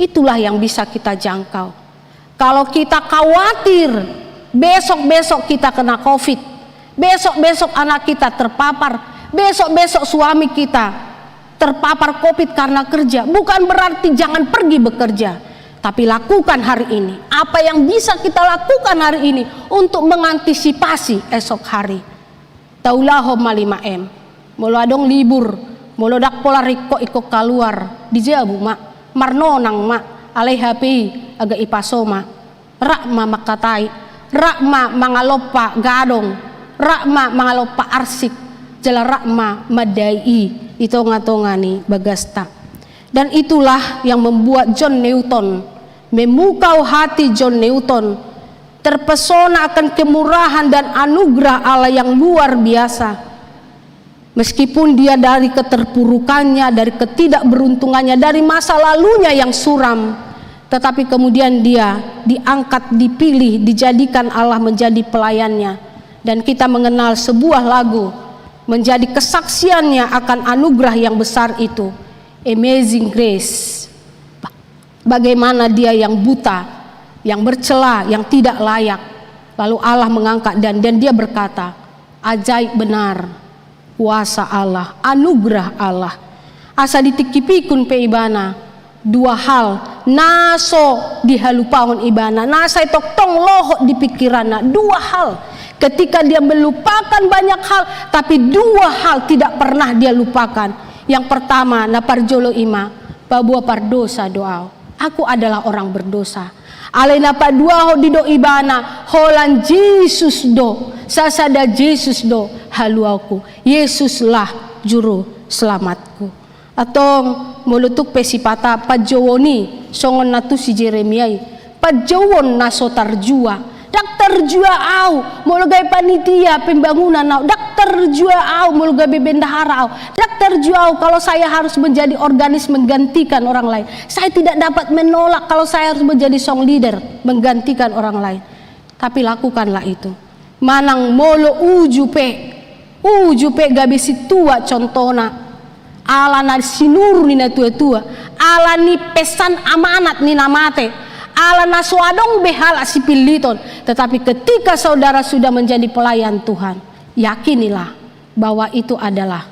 Speaker 4: itulah yang bisa kita jangkau. Kalau kita khawatir, besok-besok kita kena COVID, besok-besok anak kita terpapar, besok-besok suami kita terpapar COVID karena kerja, bukan berarti jangan pergi bekerja, tapi lakukan hari ini apa yang bisa kita lakukan hari ini untuk mengantisipasi esok hari. Taulaho 5M, molo adong libur, molo dak pola riko iko keluar di jabu mak, marnonang mak, alai HP aga ipasoma, rakma makatai, rakma mangalopa gadong, rakma mangalopa arsik, jala rakma madai, itu ngatongani bagasta. Dan itulah yang membuat John Newton, memukau hati John Newton, terpesona akan kemurahan dan anugerah Allah yang luar biasa. Meskipun dia dari keterpurukannya, dari ketidakberuntungannya, dari masa lalunya yang suram, tetapi kemudian dia diangkat, dipilih, dijadikan Allah menjadi pelayannya. Dan kita mengenal sebuah lagu menjadi kesaksiannya akan anugerah yang besar itu, Amazing Grace. Bagaimana dia yang buta, yang bercela, yang tidak layak, lalu Allah mengangkat dan dia berkata, ajaib benar kuasa Allah, anugerah Allah. Asa ditikipikun pe ibana, dua hal naso dihalupahon ibana, nasa itok tong lohok di pikiranna, dua hal. Ketika dia melupakan banyak hal, tapi dua hal tidak pernah dia lupakan. Yang pertama, naparjolo ima, babua pardosa doa. Aku adalah orang berdosa. Alena padua ho dido ibana, holan Yesus do, sasada Yesus do, haluaku. Yesuslah juru selamatku. Atau mulutuk pesipata pajowoni, songon natu si Jeremiah, pajowon naso tarjua. Daktar jua au, mulugai panitia pembangunan au. Daktar jua au, mulugai bendahara au. Daktar jua au, kalau saya harus menjadi organis menggantikan orang lain. Saya tidak dapat menolak kalau saya harus menjadi song leader menggantikan orang lain. Tapi lakukanlah itu. Manang molo ujupe gabi si tua contona. Ala na sinuru ni na tua-tua. Ala ni pesan amanat ni namate. Ala naswadong behala si piliton. Tetapi ketika saudara sudah menjadi pelayan Tuhan, yakinilah bahwa itu adalah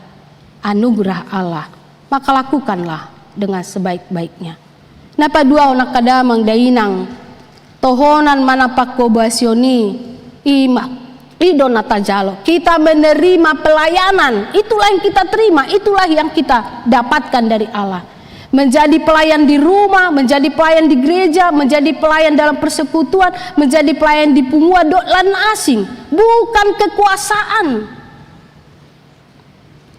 Speaker 4: anugerah Allah. Maka lakukanlah dengan sebaik-baiknya. Napa dua onak kadamang dainang tohonan mana pakobasioni ima idonata jalo. Kita menerima pelayanan, itulah yang kita terima, itulah yang kita dapatkan dari Allah. Menjadi pelayan di rumah, menjadi pelayan di gereja, menjadi pelayan dalam persekutuan, menjadi pelayan di pungua lan asing, bukan kekuasaan.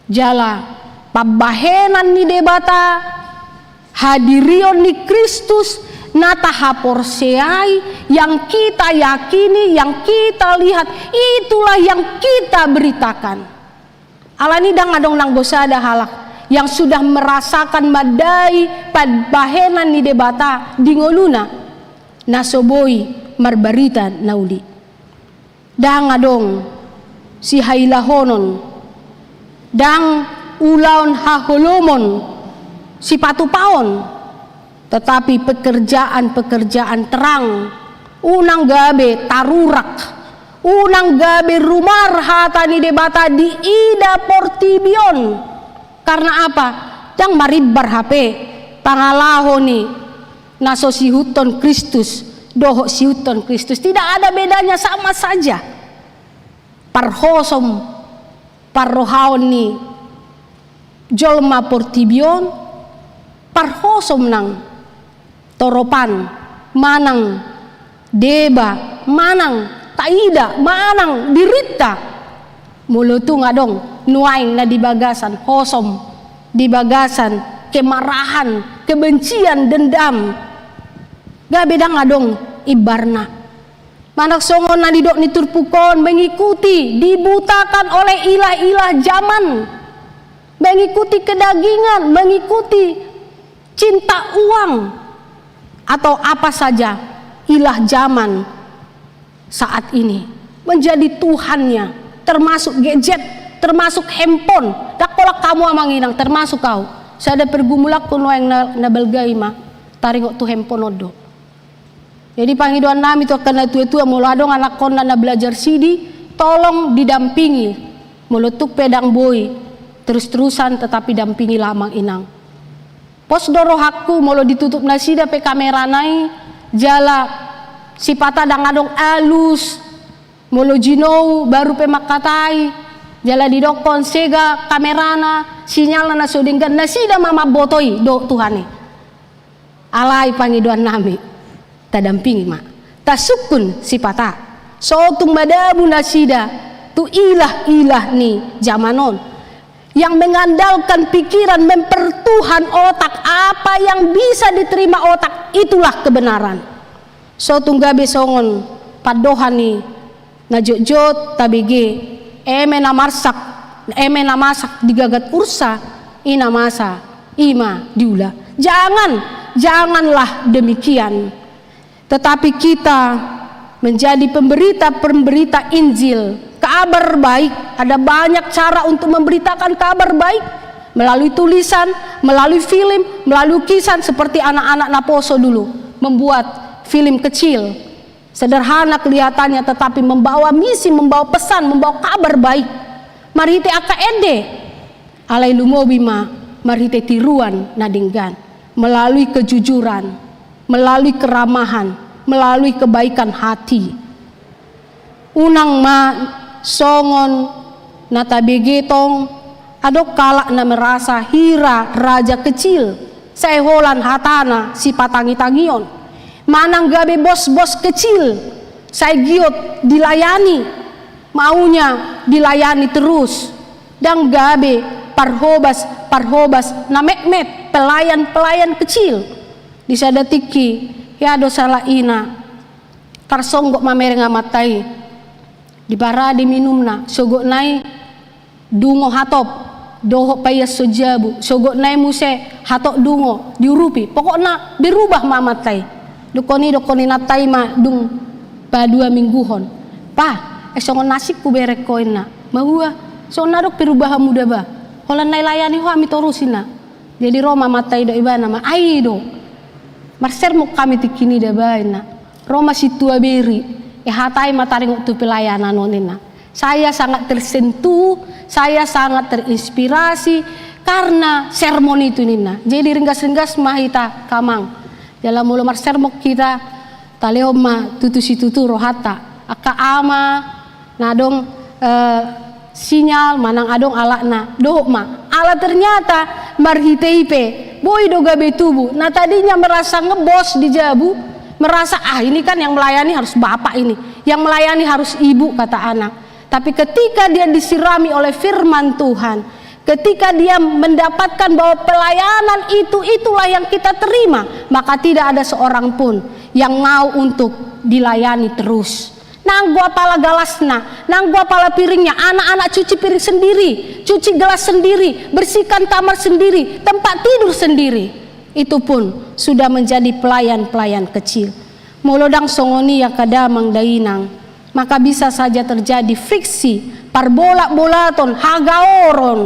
Speaker 4: Jala pabahenan ni debata
Speaker 5: Hadirion ni Kristus nata haporseai, yang kita yakini, yang kita lihat, itulah yang kita beritakan. Alani dang adong nang bosada halak yang sudah merasakan madai pad bahenan ni debata dingoluna nasoboi marbarita nauli. Dang adong si hailahonon, dang ulaon haholomon si patupaon, tetapi pekerjaan-pekerjaan terang, unang gabe tarurak, unang gabe rumar hatani debata di ida portibion. Karena apa? Dang maribar HP pangalaho ni naso sihuton Kristus, doho sihuton Kristus, tidak ada bedanya, sama saja. Parhosom parrohaon ni jolma portibion, parhosom nang toropan manang deba, manang taida, manang dirita, mulutung adong nuaing na dibagasan hosom, dibagasan kemarahan, kebencian, dendam. Gabedang adong ibarna manak songon na didok niturpukon, mengikuti, dibutakan oleh ilah-ilah zaman, mengikuti kedagingan, mengikuti cinta uang, atau apa saja ilah zaman saat ini menjadi Tuhannya, termasuk gadget, termasuk handphone. Dak kolak kamu amanginang, termasuk kau. Saya ada pergumulak kuno yang nabelgai mah taringok tu handphone odo. Jadi panggiduan nami tu akan tua-tua muladong anak kona na belajar sidi, tolong didampingi, mulutuk pedang boy, terus-terusan tetapi dampingi lamang inang. Pos doro hakku mulu ditutup nasida pe kamera nai, jala si pata dang adong alus, mulu jinou baru pe makatai, jala didokon sega kamerana, sinyal na sodinggan nasida mama botoi do Tuhane. Alai panggiduan nami. Dampingi mak tasukun si pata sotung madabu nasida tu ilah-ilah ni zamanon yang mengandalkan pikiran, mempertuhan otak, apa yang bisa diterima otak itulah kebenaran. Sotung gabe songon padohan ni najojot tabege eme namasak digagat ursa ina masa ima diula. Janganlah demikian. Tetapi kita menjadi pemberita Injil, kabar baik. Ada banyak cara untuk memberitakan kabar baik, melalui tulisan, melalui film, melalui lukisan, seperti anak-anak Naposo dulu membuat film kecil, sederhana kelihatannya, tetapi membawa misi, membawa pesan, membawa kabar baik. Marite akaende alai lumobima, marite tiruan nadinggan, melalui kejujuran, melalui keramahan, melalui kebaikan hati. Unang ma songon nata begetong adok kalak na merasa hira raja kecil seholan hatana si patangi-tangion, manang gabe bos-bos kecil saya giot dilayani, maunya dilayani terus, dan gabe parhobas na mekmet pelayan kecil disadatiki ya dosa laina tarsonggok mamereng amatai di bara di minumna sogok nai dungo hatop doho payas sojabu sogok nai muse hatok dungo diurupi, pokoknya berubah mamatai dokoni natai ma dung pa 2 mingguhon pa esongon nasib ku berek koina mahua so narok perubahan muda ba holan nai layani ho ami torusina jadi Roma matai do ibana ma aido marser mo kami tikini da baina Roma situa beri hatai mataring waktu pelayanan nonina. Saya sangat tersentuh, saya sangat terinspirasi karena sermon itu nina. Jadi ringgas-ringgas mahita kamang dalam mulu marser mo kita taleoma tutu rohata aka ama nadong sinyal manang adong alakna dohma ala ternyata marhiteipe boy doga betubu. Nah tadinya merasa ngebos di Jabu, merasa ini kan yang melayani harus bapak ini, yang melayani harus ibu kata anak. Tapi ketika dia disirami oleh firman Tuhan, ketika dia mendapatkan bahwa pelayanan itulah yang kita terima, maka tidak ada seorang pun yang mau untuk dilayani terus. Nang gua pala galasna, nang gua pala piringnya, anak-anak cuci piring sendiri, cuci gelas sendiri, bersihkan kamar sendiri, tempat tidur sendiri. Itu pun sudah menjadi pelayan-pelayan kecil. Molodang songoni ya kadamang dainang, maka bisa saja terjadi friksi, parbolak-bolaton, hagaoron,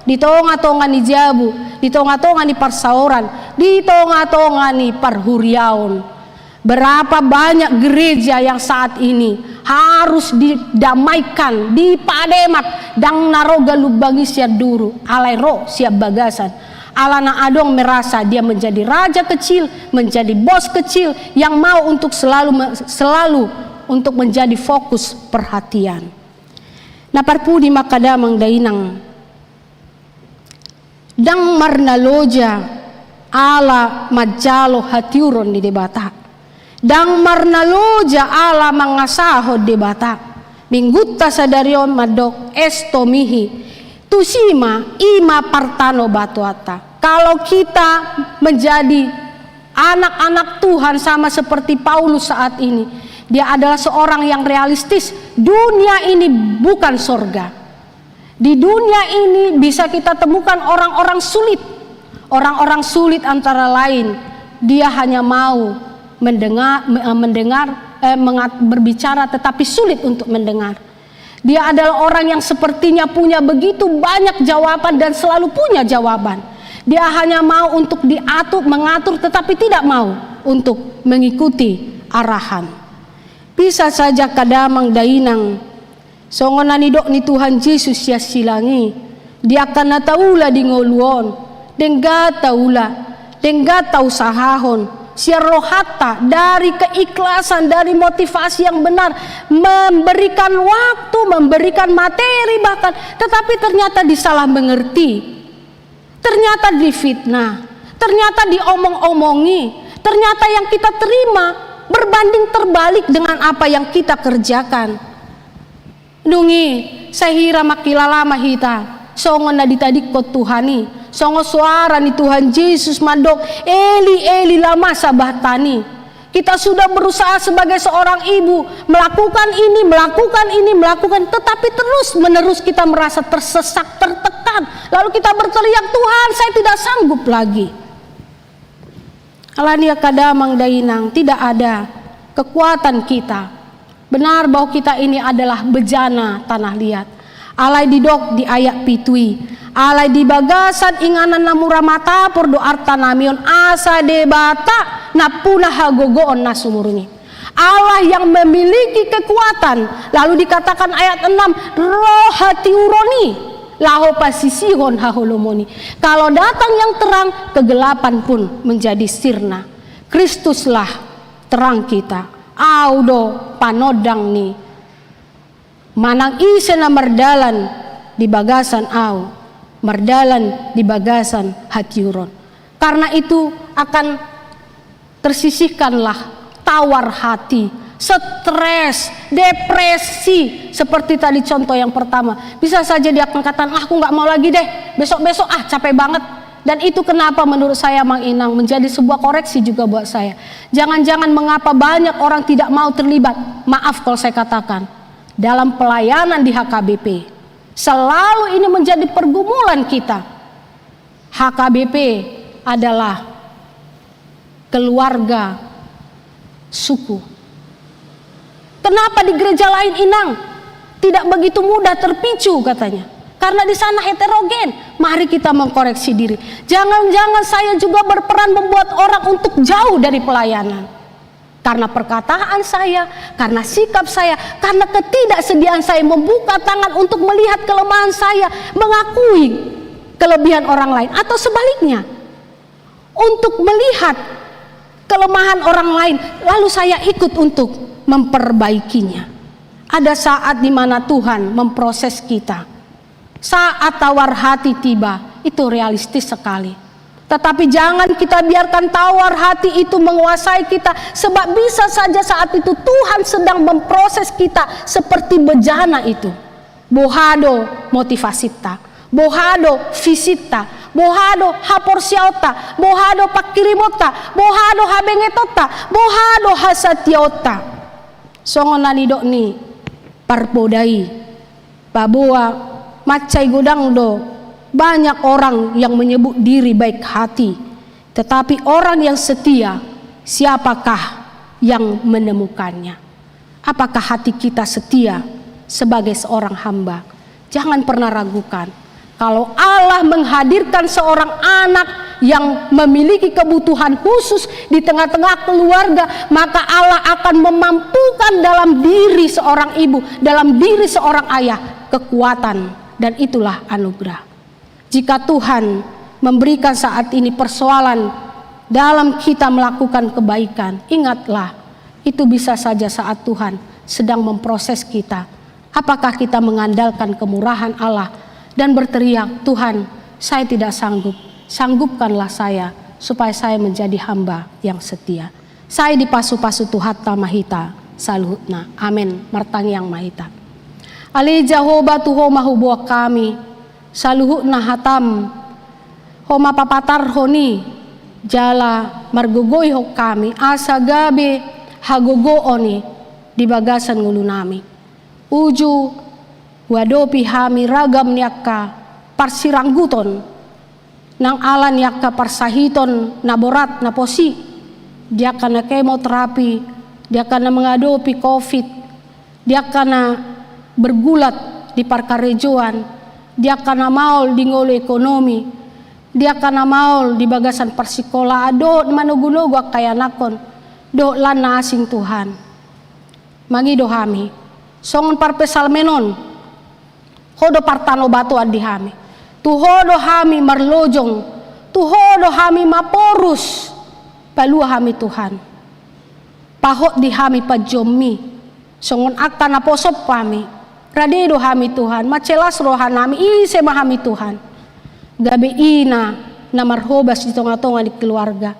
Speaker 5: di tonga-tonga ni jabu, di tonga-tonga ni parsaoran, di tonga-tonga ni parhuriaon. Berapa banyak gereja yang saat ini harus didamaikan, dipademat, dang naroga lubangi siap duru, alai ro siap bagasan. Alana adong merasa dia menjadi raja kecil, menjadi bos kecil yang mau untuk selalu untuk menjadi fokus perhatian. Naparpudi makadamang dainang dang marnaloja ala majalo hatiuron di debata. Dang marnaloja ala mangasaho debata. Minggutta sadarion madok estomihi tusima ima partano batuata. Kalau kita menjadi anak-anak Tuhan sama seperti Paulus saat ini, dia adalah seorang yang realistis. Dunia ini bukan sorga. Di dunia ini bisa kita temukan orang-orang sulit. Orang-orang sulit antara lain, dia hanya mau berbicara tetapi sulit untuk mendengar. Dia adalah orang yang sepertinya punya begitu banyak jawaban dan selalu punya jawaban. Dia hanya mau untuk mengatur tetapi tidak mau untuk mengikuti arahan. Bisa saja kadamang dainang songonanidok ni Tuhan Yesus ya silangi, dia akan nataula di ngoluon, denggata usahahon. Siar rohata dari keikhlasan, dari motivasi yang benar, memberikan waktu, memberikan materi bahkan, tetapi ternyata disalah mengerti, ternyata difitnah, ternyata diomong-omongi, ternyata yang kita terima berbanding terbalik dengan apa yang kita kerjakan. Nungi sahira makilala mahita songon na ditadik ko Tuhani, songo suara ni Tuhan Yesus madok Eli lama sabahtani. Kita sudah berusaha sebagai seorang ibu melakukan ini, tetapi terus menerus kita merasa tersesak, tertekan. Lalu kita berteriak, Tuhan saya tidak sanggup lagi. Alania kadamang dainang, tidak ada kekuatan kita. Benar bahwa kita ini adalah bejana tanah liat. Alai didok di ayat pitui, alai di bagasan inganan namura mata por do arta namion asa debata napuna hagogoon nasumurungi. Allah yang memiliki kekuatan, lalu dikatakan ayat 6 roh hati uroni laho pasisihon haholomoni. Kalau datang yang terang, kegelapan pun menjadi sirna. Kristuslah terang kita. Audo panodang ni manang ise na mardalan di bagasan au, mardalan di bagasan hatiuron. Karena itu akan tersisihkanlah tawar hati, stres, depresi. Seperti tadi contoh yang pertama, bisa saja dia akan katakan, aku nggak mau lagi deh, besok-besok capek banget. Dan itu kenapa menurut saya Mang Inang menjadi sebuah koreksi juga buat saya. Jangan-jangan mengapa banyak orang tidak mau terlibat, maaf kalau saya katakan, dalam pelayanan di HKBP. Selalu ini menjadi pergumulan kita. HKBP adalah keluarga suku. Kenapa di gereja lain Inang tidak begitu mudah terpicu katanya? Karena di sana heterogen. Mari kita mengkoreksi diri. Jangan-jangan saya juga berperan membuat orang untuk jauh dari pelayanan. Karena perkataan saya, karena sikap saya, karena ketidaksediaan saya membuka tangan untuk melihat kelemahan saya, mengakui kelebihan orang lain, atau sebaliknya, untuk melihat kelemahan orang lain, lalu saya ikut untuk memperbaikinya. Ada saat di mana Tuhan memproses kita. Saat tawar hati tiba, itu realistis sekali. Tetapi jangan kita biarkan tawar hati itu menguasai kita, sebab bisa saja saat itu Tuhan sedang memproses kita seperti bejana itu. Bohado motivasita, bohado visita, bohado haporsiota, bohado pakirimota, bohado habengetota, bohado hasatiota. Songon nanidok ni parpodai babua macai godang do. Banyak orang yang menyebut diri baik hati, tetapi orang yang setia, siapakah yang menemukannya? Apakah hati kita setia sebagai seorang hamba? Jangan pernah ragukan, kalau Allah menghadirkan seorang anak yang memiliki kebutuhan khusus di tengah-tengah keluarga, maka Allah akan memampukan dalam diri seorang ibu, dalam diri seorang ayah kekuatan, dan itulah anugerah. Jika Tuhan memberikan saat ini persoalan dalam kita melakukan kebaikan, ingatlah itu bisa saja saat Tuhan sedang memproses kita. Apakah kita mengandalkan kemurahan Allah dan berteriak, Tuhan, saya tidak sanggup, sanggupkanlah saya supaya saya menjadi hamba yang setia. Saya dipasu-pasu Tuhatta Mahita saluhutna. Amin. Martang yang Mahita. Ali Jehovah Tuho mahubuah kami saluhutna hatam homa papatar honi jala margogoi ho kami asa gabe hagogo oni di bagasan ngulu nami uju wadopi hami ragam niaka parsirangguton nang alan niaka parsahiton naborat naposi dia kana kemoterapi, dia kana mengadopi covid, dia kana bergulat di parkarejoan, dia kana maul di ngolo ekonomi, dia kana maul di bagasan persikola do manugunugo kaya nakon do lana asing Tuhan mangi do hami songon parpesal menon hodo partano batu adi hami tuhodo hami marlojong tuhodo hami maporus palua hami Tuhan pahot di hami pajomi songon akta na posop kami radedo hami Tuhan, macelas rohanami ise mahami Tuhan. Gabe ina na marhobas di tonga-tonga di keluarga.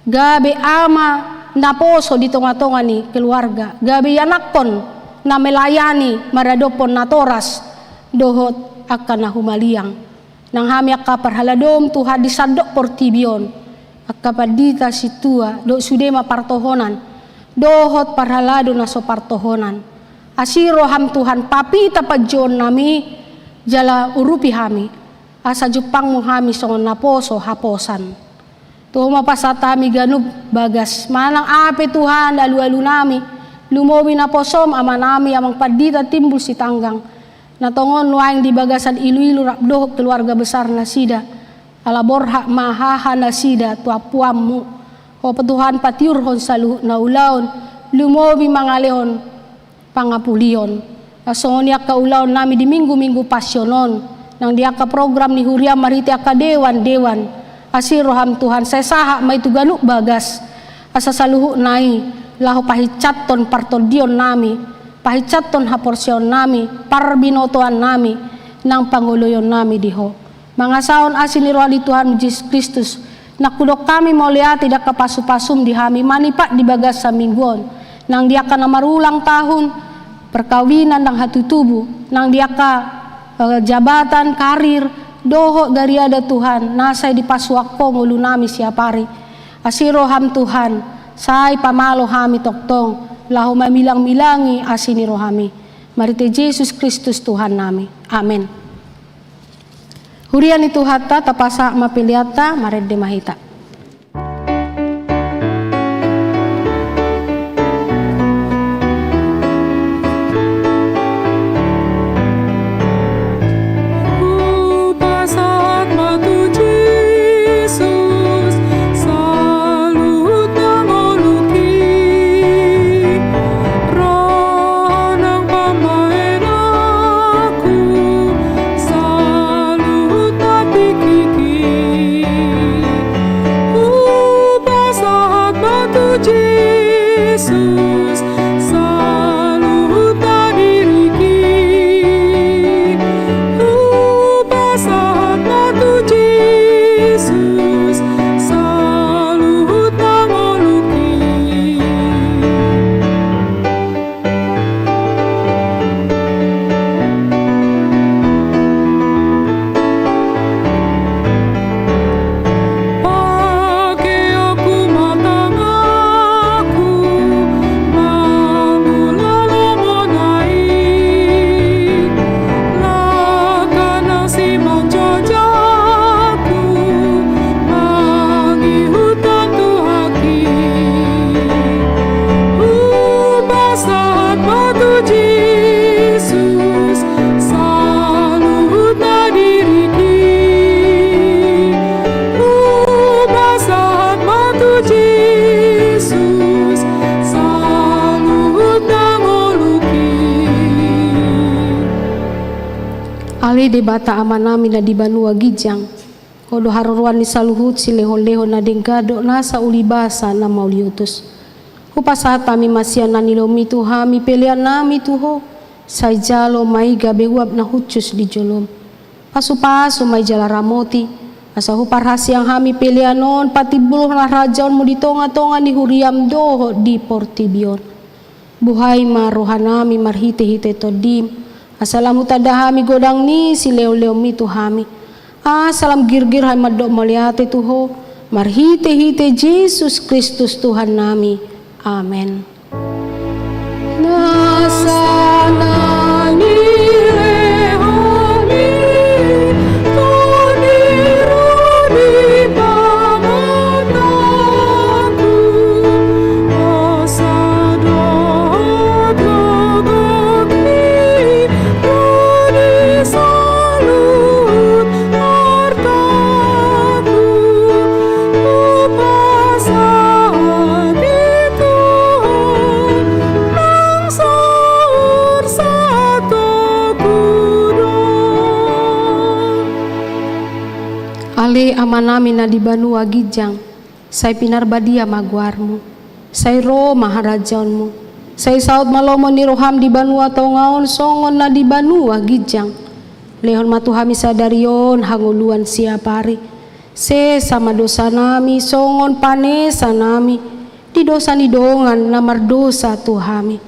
Speaker 5: Gabe ama na poso di tonga-tonga ni keluarga. Gabe yanakon na melayani maradopon na toras dohot akan na humaliang. Nang hami akka parhaladom Tuhan disadok portibion. Akka padita situa do sudema partohonan. Dohot parhalado na so partohonan. Asiro ham Tuhan papita pajon nami jala urupi hami asa jupang mo hami songon naposo haposan tuma pasata mi ganub bagas manang ape Tuhan alu-alu nami lumobi naposom ama nami amang padita timbul si tanggang natongon luaing di bagasan ilu-ilu rapdoh keluarga besar nasida ala borha mahaha nasida tuapuammu ho Tuhan patiur hon saluh naulaon lumobi mangalehon pangapulion. Asongon ya kaulaon nami di minggu-minggu pasyonon. Nang dia ka program ni Huria mariti aka dewan-dewan. Asiroham Tuhan saya saha may tuganuk bagas. Asa saluhu nai lahu pahicaton partodion nami. Pahicaton haporsyon nami. Parbinotoan nami. Nang panguloyon nami diho. Mga saon asini roh di Tuhan Yesus Kristus. Nakudok kami maulia tidak kapasu-pasum di hami manipat di bagas sa mingguon. Nang dia ka na marulang tahun perkawinan ng hatutubo, nang dia ka jabatan, karir, doho dari ada Tuhan, nasay di paswak ko ngulu nami siapari. Asiro ham Tuhan, say pamalo hami toktong, lahu mamilang-milangi asini rohami. Marite Jesus Kristus Tuhan nami. Amen. Hurian itu hatta tapasa mapiliata mared de mahita. Ale de bata amanami na di banua gijang. Hodo haruruan ni saluhut si leho-leho na denggado nasa ulibasa na mauliutus. Upasata mi masya na nilomi tuha mi pelian nami tuho. Say jalo may gabehuab na hutsus di jolom. Pasu-pasu may jala ramoti. Asa huparhasi ang hami pelianon pati buluh na rajaon mo di tonga-tonga ni huriam doho di Portibion. Buhay marohanami marhite-hite todim. Asalamu tadahami godang ni si leo-leo mi tuhami. Salam girgir hai madok maliate tuho. Marhite-hite Yesus Kristus Tuhan nami. Amen. Ale amanami na di banua gijang, say pinarbadia magwarmo, say ro maharajaon mo, say saud malomo ni roham di banua tongaon songon na di banua gijang, lehon matuhami sadarion hanguluan siapari, se sama dosa nami songon panesa nami, di dosa ni dongan na mardosa tuhami,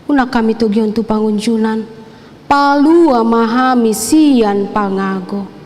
Speaker 5: una kami tugyon tu pangunjunan, palua mahami sian pangago.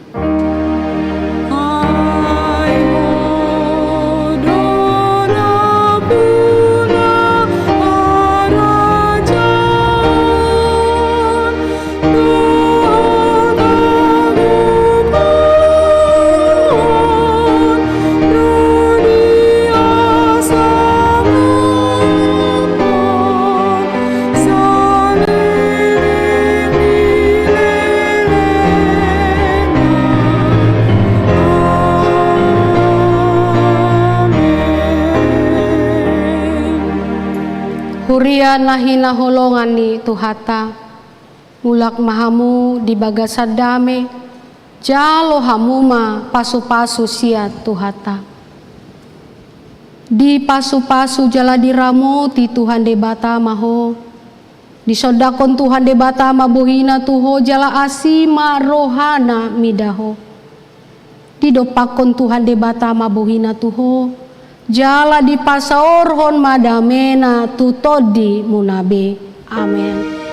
Speaker 5: Huria na hinaholongan ni Tuhata, mulak mahamu di bagasan dame, jalo hamuma pasu-pasu sia Tuhata. Di pasu-pasu jala diramo ti Tuhan debata maho, di sodakon Tuhan debata mabuhina tuho jala asima rohana midaho. Di dopakon Tuhan debata mabuhina tuho, jala di pasaorhon madamena tutodi munabe. Amen.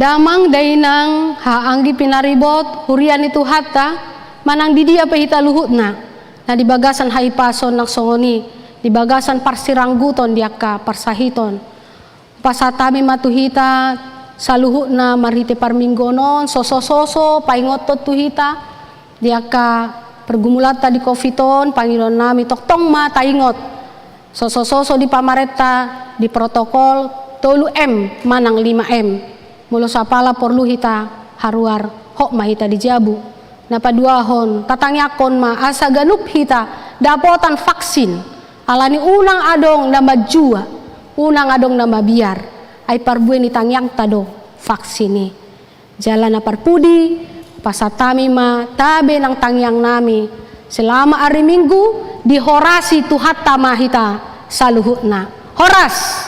Speaker 5: Damang dainang haanggi pinaribot hurian itu hatta manang di dia pehita luhutna na di bagasan haipason ng songoni di bagasan parsirangguton diaka parsahiton pasatami matuhita sa luhutna marhite parminggonon soso paingotot tuhita diaka pergumulata di kofiton Panginoon nami toktong mataingot soso di pamareta di protokol 3M manang 5M mulo sa pala porluhita haruar hok mahita di jabu napaduahon tatangyakon ma asa ganup hita dapotan vaksin alani unang adong na majua unang adong na mabiar ay parbueni tangyang tado vaksini jalan na parpudi pasatami ma tabe ng tangyang nami selama ari minggu di horasi tuhat tamahita sa luhut na horas